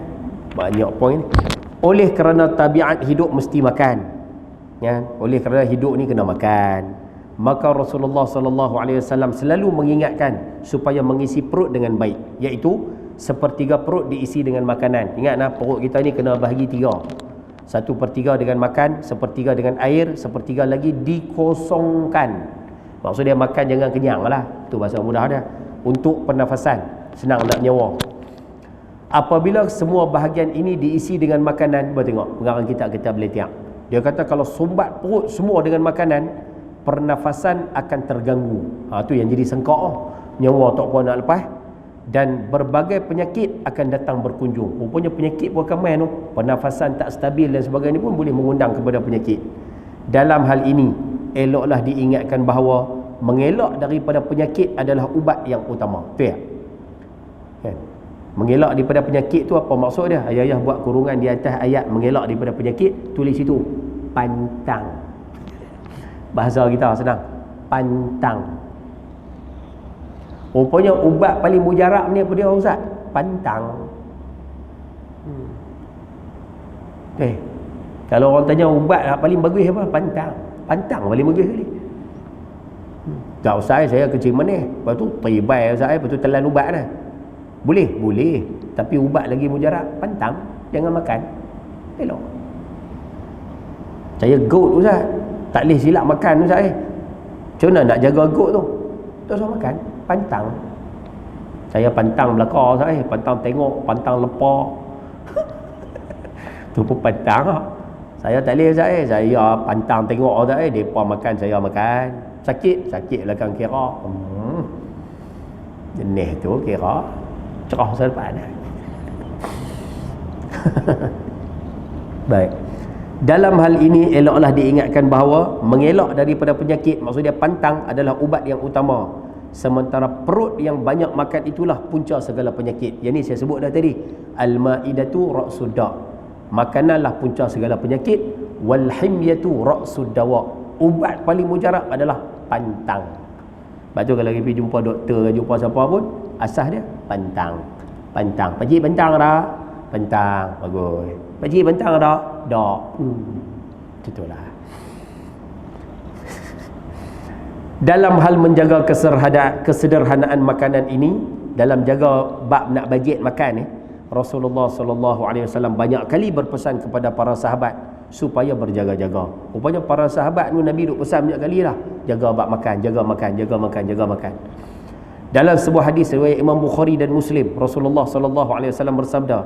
Banyak poin ni. Oleh kerana tabiat hidup mesti makan. Ya, oleh kerana hidup ni kena makan. Maka Rasulullah sallallahu alaihi wasallam selalu mengingatkan supaya mengisi perut dengan baik, iaitu sepertiga perut diisi dengan makanan. Ingatlah perut kita ni kena bahagi 3. 1/3 dengan makan, 1/3 dengan air, 1/3 lagi dikosongkan. Maksud dia makan jangan kenyang lah. Tu bahasa mudah dia. Untuk pernafasan, senang nak nyawa. Apabila semua bahagian ini diisi dengan makanan, buat tengok pengarang kita boleh tiap. Dia kata kalau sumbat perut semua dengan makanan, pernafasan akan terganggu. Tu yang jadi sengkak nyawa tak puan nak lepas, dan berbagai penyakit akan datang berkunjung. Rupanya penyakit pun akan main tu. Pernafasan tak stabil dan sebagainya pun boleh mengundang kepada penyakit. Dalam hal ini, eloklah diingatkan bahawa mengelak daripada penyakit adalah ubat yang utama. Tu ya. Kan? Mengelak daripada penyakit tu apa maksud dia? Ayah buat kurungan di atas ayat mengelak daripada penyakit, tulis situ pantang. Bahasa kita senang, pantang. Rupanya ubat paling mujarab ni apa dia Ustaz? Pantang. Kalau orang tanya ubat paling bagus apa? Pantang. Pantang paling bagus sekali. Tak Ustaz, saya kecil manis, lepas tu peribai Ustaz, lepas tu telan ubat dah. Boleh, tapi ubat lagi mujarab. Pantang, jangan makan. Elok. Saya goat Ustaz, tak boleh silap makan Ustaz. Macam mana nak jaga goat tu? Tak usah makan. Pantang. Saya pantang belakang Ustaz, pantang tengok, pantang lepar. Tu pun pantang lah. Saya tak boleh Ustaz, saya pantang tengok Ustaz, mereka makan, saya makan. Sakit belakang kira. Jenis tu kira cerah selepas dah. Baik. Dalam hal ini eloklah diingatkan bahawa mengelak daripada penyakit, maksudnya pantang, adalah ubat yang utama. Sementara perut yang banyak makan itulah punca segala penyakit. Yang ni saya sebut dah tadi. Al-ma'idatu ra'sud da'. Makananlah punca segala penyakit. Wal himyatu ra'sud dawa'. Ubat paling mujarab adalah pantang. Lepas tu kalau pergi jumpa doktor, jumpa siapa pun, asas dia pantang. Pantang. Pakcik pantang dah? Pantang. Bagus. Pakcik pantang dah? Dah. Itulah. Dalam hal menjaga kesederhanaan makanan ini, dalam jaga bab nak bajet makan ni, Rasulullah SAW banyak kali berpesan kepada para sahabat supaya berjaga-jaga. Rupanya para sahabat ni Nabi duk pesan banyak kali lah, jaga bab makan, jaga makan, jaga makan, jaga makan. Dalam sebuah hadis riwayat Imam Bukhari dan Muslim, Rasulullah SAW bersabda,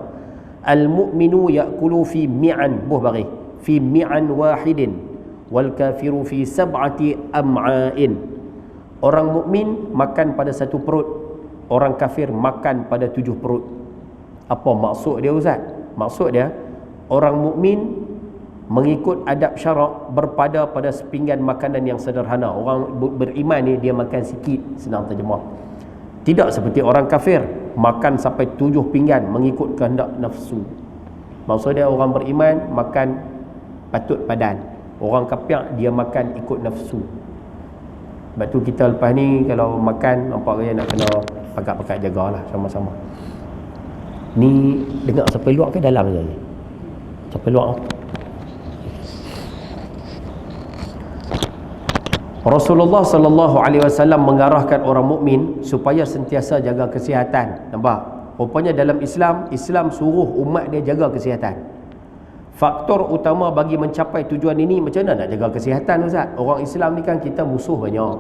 al-mu'minu ya'kulu fi mi'an fi mi'an wahidin wal kafiru fi sab'ati am'ain. Orang mukmin makan pada satu perut, orang kafir makan pada 7 perut. Apa maksud dia Ustaz? Maksud dia, orang mukmin mengikut adab syarak berpada pada sepinggan makanan yang sederhana. Orang beriman ni dia makan sikit, senang terjemah. Tidak seperti orang kafir makan sampai 7 pinggan mengikut kehendak nafsu. Maksud dia orang beriman makan patut padan, orang kafir dia makan ikut nafsu. Sebab tu kita lepas ni kalau makan nampak kaya nak kena pakat-pakat jagalah sama-sama. Ni dengar sampai luar ke dalam je? Sampai luar. Rasulullah SAW mengarahkan orang mukmin supaya sentiasa jaga kesihatan. Nampak? Rupanya dalam Islam suruh umat dia jaga kesihatan. Faktor utama bagi mencapai tujuan ini, macam mana nak jaga kesihatan Ustaz? Orang Islam ni kan kita musuh banyak.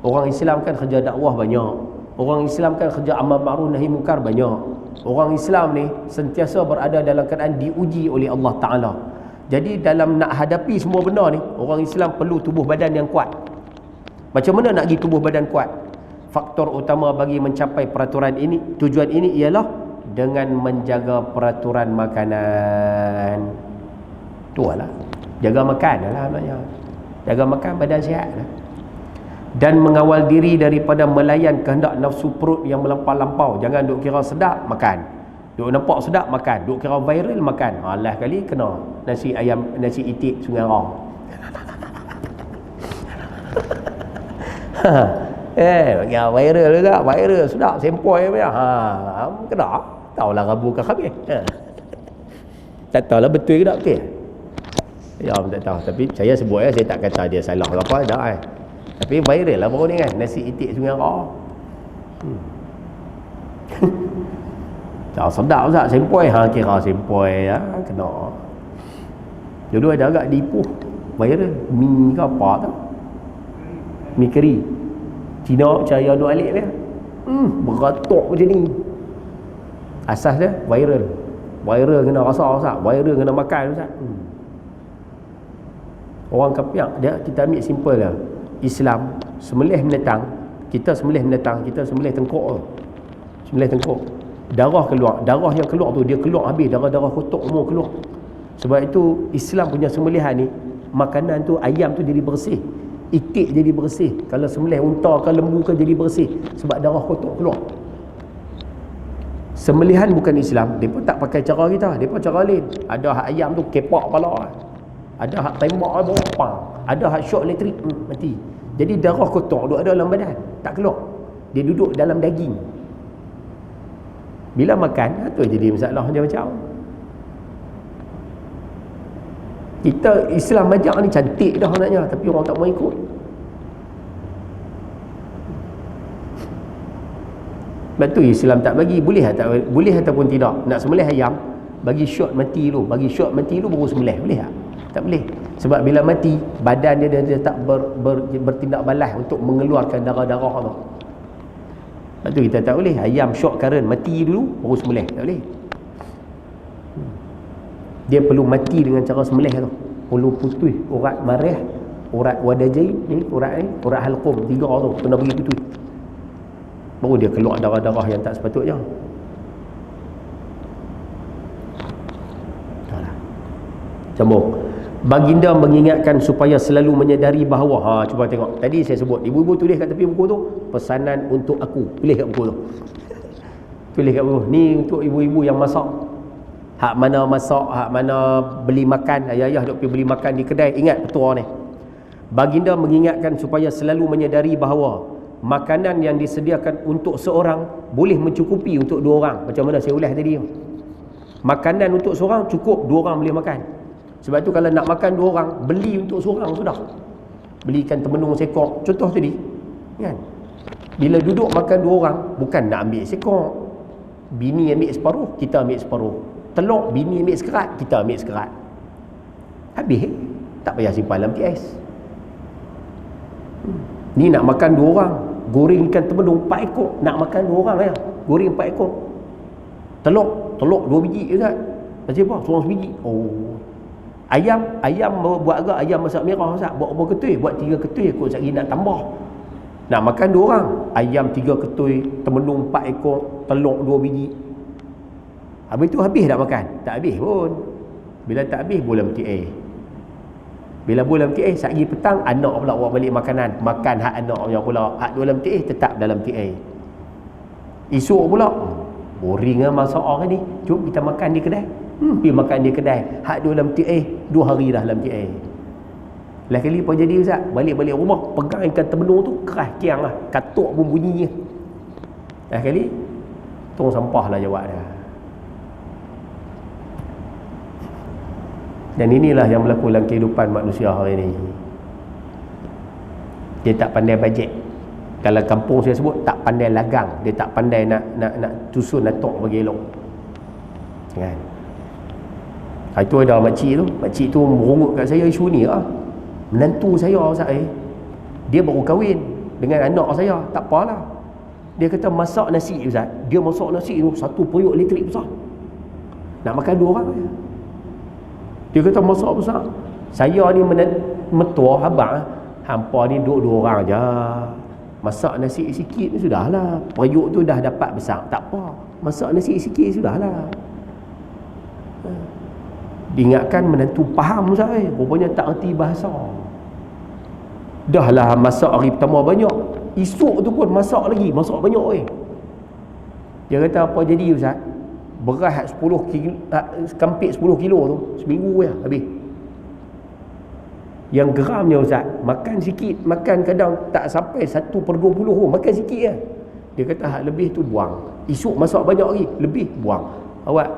Orang Islam kan kerja dakwah banyak. Orang Islam kan kerja amal ma'ruf nahi munkar banyak. Orang Islam ni sentiasa berada dalam keadaan diuji oleh Allah Ta'ala. Jadi dalam nak hadapi semua benda ni, orang Islam perlu tubuh badan yang kuat. Macam mana nak pergi tubuh badan kuat? Faktor utama bagi mencapai peraturan ini, tujuan ini ialah dengan menjaga peraturan makanan. Tu lah. Jaga makan lah maknanya. Jaga makan badan sihat lah. Dan mengawal diri daripada melayan kehendak nafsu perut yang melampau-lampau. Jangan duk kira sedap makan, duk nampak sedap makan, duk kira viral makan. Alah kali kena nasi ayam, nasi itik Sungai Rang. Bagi viral juga, viral sedap sempoi punya. Kena tahulah rabu ke khabis. Tak tahulah betul ke tak betul. Ya, tak tahu, tapi saya sebut saya tak kata dia salah ke apa dah. Tapi viral lah baru ni kan, nasi itik Sungai Rang. Tak sedap Ustaz, sempoi. Kira sempoi ya, kena. Jodoh ada agak dipuh viral. Mi ke apa tu? Mi keri. Cina cahaya duk alik dia. Beratok macam ni. Asas dia viral. Viral kena rasa Ustaz, viral kena makan Ustaz. Orang kafir dia, kita ambil simple lah. Islam sembelih binatang, kita sembelih binatang, kita sembelih tengkok. Sembelih tengkok. Darah keluar, darah yang keluar tu dia keluar habis, darah-darah kotor semua keluar. Sebab itu Islam punya sembelihan ni, makanan tu ayam tu jadi bersih, itik jadi bersih. Kalau sembelih unta ke lembu ke jadi bersih sebab darah kotor keluar. Sembelihan bukan Islam, dia pun tak pakai cara kita, dia pun cara lain. Ada hak ayam tu kepak kepala, ada hak tembak apa, ada hak syok elektrik, mati. Jadi darah kotor duduk dalam badan, tak keluar, dia duduk dalam daging. Bila makan, tu jadi masalah dia macam. Kita Islam ajak ni cantik dah naknya, tapi orang tak mau ikut. Sebab tu Islam tak bagi, boleh ataupun tidak. Nak sembelih ayam, bagi shot mati dulu, baru sembelih, boleh tak? Tak boleh. Sebab bila mati, badan dia tak bertindak balas untuk mengeluarkan darah-darah tu. Sebab tu kita tak boleh ayam shot current, mati dulu baru sembelih, tak boleh. Dia perlu mati dengan cara sembelih tu. Perlu putus urat marih, urat wadajain ni, urat halqum, 3 tu kena bagi putus. Baru dia keluar darah-darah yang tak sepatutnya. Sambung. Baginda mengingatkan supaya selalu menyedari bahawa, cuba tengok, tadi saya sebut ibu-ibu tulis kat tepi buku tu, pesanan untuk aku, tulis kat buku tu. Tulis kat buku ni untuk ibu-ibu yang masak. Hak mana masak, hak mana beli makan, ayah-ayah duk pergi beli makan di kedai, ingat petua ni. Baginda mengingatkan supaya selalu menyedari bahawa makanan yang disediakan untuk seorang boleh mencukupi untuk 2 orang. Macam mana saya ulas tadi, makanan untuk seorang cukup 2 orang boleh makan. Sebab tu kalau nak makan 2 orang, beli untuk seorang sudah. Belikan temenung sekor, contoh tadi kan. Bila duduk makan 2 orang, bukan nak ambil sekor. Bini ambil separuh, kita ambil separuh. Telur, bini ambil sekerat, kita ambil sekerat. Habis, tak payah simpan dalam TS. Ni nak makan 2 orang, goreng ikan temenung 4 ekor. Nak makan 2 orang ya, goreng 4 ekor. Telur 2 biji Ustaz. Macam apa? Seorang sebiji. Oh. Ayam buat agak ayam masak merah Ustaz. Buat berapa ketui? Buat 3 ketui kot sekali nak tambah. Nak makan 2 orang, ayam 3 ketui, temenung 4 ekor, telur 2 biji. Habis tu habis tak makan? Tak habis pun. Bila tak habis, bola MTA. Bila bola MTA, sehari petang, anak pula bawa balik makanan. Makan hak anaknya pula. Hak dalam MTA, tetap dalam MTA. Esok pula, boring lah masak orang ni. Jom kita makan di kedai. Pergi makan di kedai. Hak dalam MTA, 2 hari dah dalam MTA. Lain kali apa jadi Ustaz? Balik-balik rumah, pegang ikan temenung tu, keras kiang lah. Katuk pun bunyinya. Lain kali, tong sampah lah jawab dia. Dan inilah yang berlaku dalam kehidupan manusia hari ini. Dia tak pandai bajet. Kalau kampung saya sebut, tak pandai lagang. Dia tak pandai nak susun atok bagi elok. Kan? Itu ada makcik tu. Makcik tu merungut kat saya isu ni lah. Menantu saya Ustaz, dia baru kahwin dengan anak saya. Tak apalah. Dia kata masak nasi Ustaz. Dia masak nasi tu, 1 periuk elektrik besar. Nak makan 2 orang. Dia kata masak besar. Saya ni metua abang, hampa ni duduk 2 orang je. Masak nasi sikit ni sudahlah. Periuk tu dah dapat besar, tak apa. Masak nasi sikit sudahlah. Diingatkan menantu faham Ustaz, rupanya tak erti bahasa. Dah lah masak hari pertama banyak, esok tu pun masak lagi, masak banyak Dia kata apa jadi Ustaz? Beras 10 kilo, kampit 10 kilo tu seminggu ya habis. Yang geramnya Ustaz, makan sikit, makan kadang tak sampai 1/20 makan sikit je. Dia kata hak lebih tu buang. Esok masak banyak lagi, lebih buang. Awak,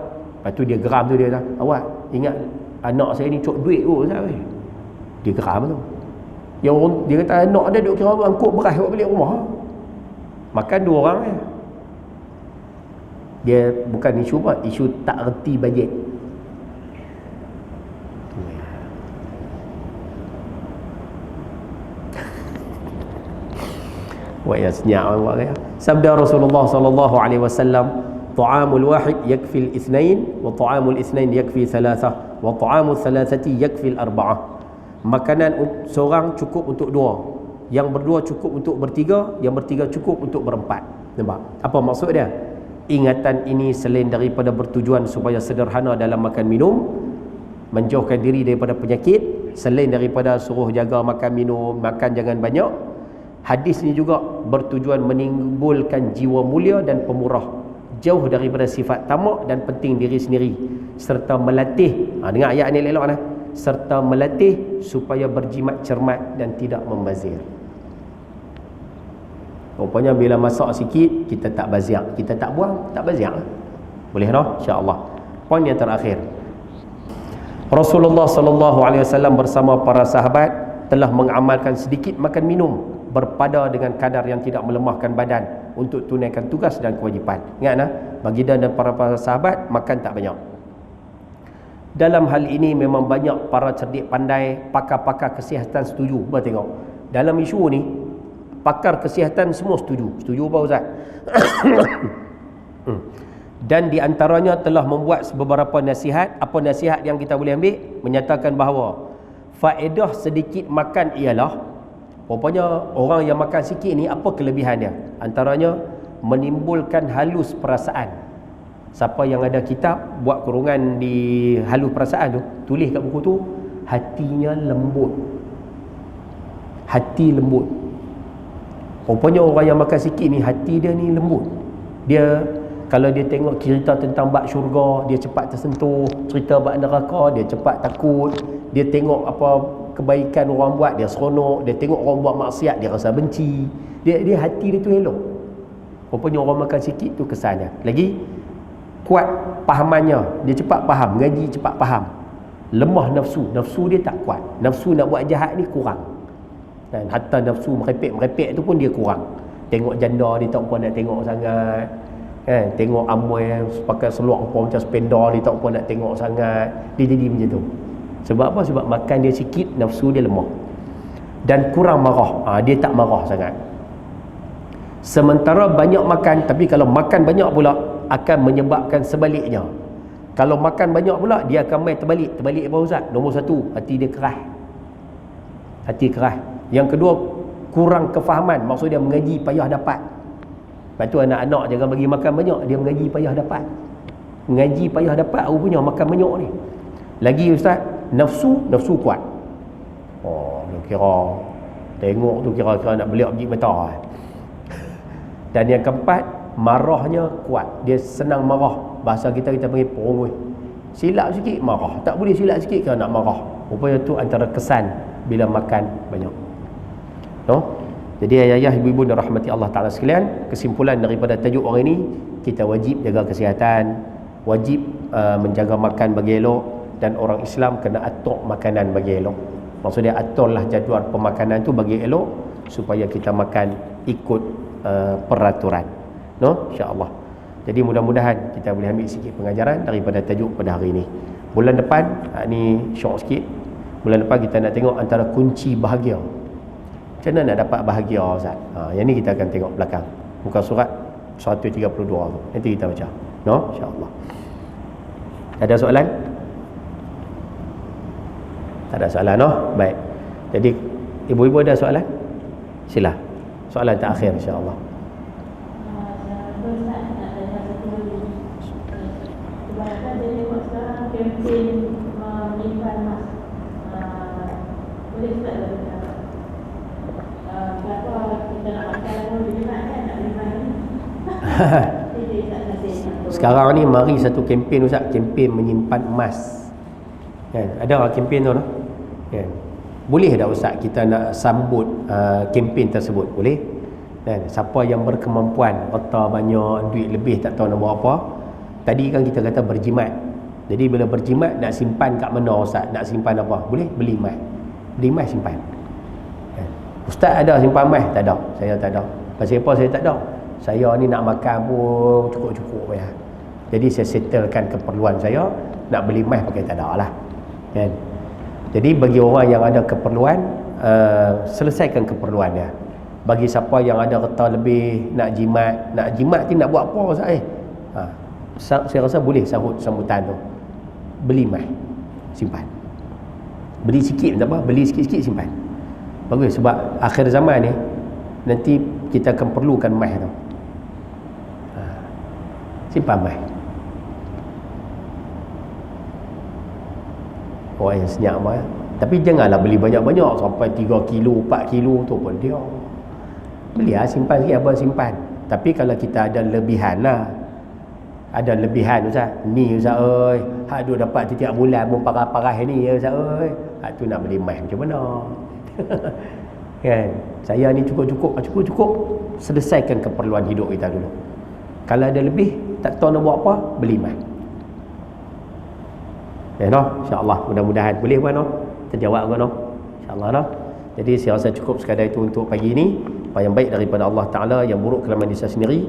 lepas tu dia geram tu, dia kata, awak ingat anak saya ni cok duit tu Ustaz. Dia geram tu. Yang orang, dia kata anak dia duk kira angkut beras buat balik rumah. Makan 2 orang je. Dia bukan isu apa, isu tak erti bajet. Wah ya senyap awak ya. Sabda Rasulullah sallallahu alaihi wasallam, ta'amul wahid yakfi al-ithnain wa ta'amul ithnain yakfi thalathah wa ta'amul thalathati yakfi al-arba'ah. Makanan seorang cukup untuk 2, yang berdua cukup untuk bertiga, yang bertiga cukup untuk berempat. Nampak? Apa maksud dia? Ingatan ini selain daripada bertujuan supaya sederhana dalam makan minum, menjauhkan diri daripada penyakit, selain daripada suruh jaga makan minum, makan jangan banyak, hadis ini juga bertujuan menimbulkan jiwa mulia dan pemurah, jauh daripada sifat tamak dan penting diri sendiri, serta melatih, dengar ayat ni elok nah, serta melatih supaya berjimat cermat dan tidak membazir. Rupanya bila masak sikit, kita tak bazir, kita tak buang, tak bazir. Boleh dah, insya-Allah. Poin yang terakhir, Rasulullah sallallahu alaihi wasallam bersama para sahabat telah mengamalkan sedikit makan minum berpada dengan kadar yang tidak melemahkan badan untuk tunaikan tugas dan kewajipan. Ingat nah, baginda dan para sahabat makan tak banyak. Dalam hal ini memang banyak para cerdik pandai, pakar-pakar kesihatan setuju. Cuba tengok, dalam isu ni pakar kesihatan semua setuju. Setuju apa Ustaz? Dan di antaranya telah membuat beberapa nasihat. Apa nasihat yang kita boleh ambil? Menyatakan bahawa faedah sedikit makan ialah, rupanya orang yang makan sikit ni apa kelebihan dia? Antaranya menimbulkan halus perasaan. Siapa yang ada kitab buat kurungan di halus perasaan tu, tulis kat buku tu, hatinya lembut. Hati lembut. Rupanya orang yang makan sikit ni, hati dia ni lembut. Dia kalau dia tengok cerita tentang bab syurga, dia cepat tersentuh. Cerita bab neraka, dia cepat takut. Dia tengok apa kebaikan orang buat, dia seronok. Dia tengok orang buat maksiat, dia rasa benci. Dia hati dia tu elok. Rupanya orang makan sikit tu kesannya. Lagi kuat pahamannya, dia cepat faham, ngaji cepat faham. Lemah nafsu, nafsu dia tak kuat. Nafsu nak buat jahat ni kurang. Dan hatta nafsu merepek tu pun dia kurang. Tengok janda dia tak apa nak tengok sangat kan? Tengok amoy pakai seluar apa macam spender dia tak apa nak tengok sangat. Dia jadi macam tu. Sebab apa? Sebab makan dia sikit, nafsu dia lemah. Dan kurang marah, dia tak marah sangat. Sementara banyak makan, tapi kalau makan banyak pula akan menyebabkan sebaliknya. Kalau makan banyak pula, dia akan main terbalik. Terbalik apa Ustaz? Nombor satu, hati dia keras. Hati keras. Yang kedua, kurang kefahaman. Maksud dia mengaji payah dapat. Lepas tu anak-anak jangan bagi makan banyak, dia mengaji payah dapat. Mengaji payah dapat rupanya makan banyak ni. Lagi Ustaz, nafsu kuat. Dia kira tengok tu kira-kira nak beliak biji mata. Dan yang keempat, marahnya kuat. Dia senang marah. Bahasa kita panggil perungui. Silap sikit marah, tak boleh silap sikit kalau nak marah. Rupanya tu antara kesan bila makan banyak. Jadi ayah-ayah, ibu-ibu dan rahmati Allah Ta'ala sekalian, kesimpulan daripada tajuk orang ini, kita wajib jaga kesihatan, wajib menjaga makan bagi elok, dan orang Islam kena atur makanan bagi elok. Maksudnya aturlah jadual pemakanan tu bagi elok, supaya kita makan ikut peraturan. InsyaAllah. Jadi mudah-mudahan kita boleh ambil sikit pengajaran daripada tajuk pada hari ini. Bulan depan, ni syok sikit, bulan depan kita nak tengok antara kunci bahagia. Macam mana nak dapat bahagia Ustaz? Yang ni kita akan tengok belakang. Muka surat 132 tu. Nanti kita baca. InsyaAllah. Ada soalan? Tak ada soalan, Baik. Jadi ibu-ibu ada soalan? Sila. Soalan terakhir insya-Allah. Sekarang ni mari satu kempen Ustaz, kempen menyimpan emas. Kan? Ada kempen tu kan? Boleh tak Ustaz kita nak sambut kempen tersebut? Boleh? Kan? Siapa yang berkemampuan, harta banyak, duit lebih tak tahu nak buat apa. Tadi kan kita kata berjimat. Jadi bila berjimat nak simpan kat mana Ustaz? Nak simpan apa? Boleh beli emas. Beli emas simpan. Kan? Ustaz ada simpan emas? Tak ada. Saya tak ada. Pasal apa saya tak ada? Saya ni nak makan pun cukup-cukup ya. Jadi saya settlekan keperluan saya. Nak beli emas pakai tak ada lah. Kan? Jadi bagi orang yang ada keperluan, selesaikan keperluan dia. Bagi siapa yang ada harta lebih, nak jimat ni nak buat apa Ustaz? Saya rasa boleh sambutan tu. Beli emas, simpan. Beli sikit tak apa, beli sikit-sikit simpan. Bagus, sebab akhir zaman ni nanti kita akan perlukan emas tu. Simpan emas. Orang yang senyap emas. Tapi janganlah beli banyak-banyak sampai 3 kilo, 4 kilo tu pun dia. Beli simpan sikit, apa simpan. Tapi kalau kita ada lebihan lah, ada lebihan Ustaz. Ni Ustaz oi, hak duk dapat setiap bulan pun parah-parah ni ya Ustaz oi. Hak tu nak beli mai macam mana? Kan? Saya ni cukup-cukup, selesaikan keperluan hidup kita dulu. Kalau ada lebih, tak tahu nak buat apa, beli mai. Ya noh, insya-Allah mudah-mudahan boleh puan noh. Terjawab kan noh. Insya-Allah noh. Jadi saya rasa cukup sekadar itu untuk pagi ini. Apa yang baik daripada Allah Taala, yang buruk kelemahan diri saya sendiri.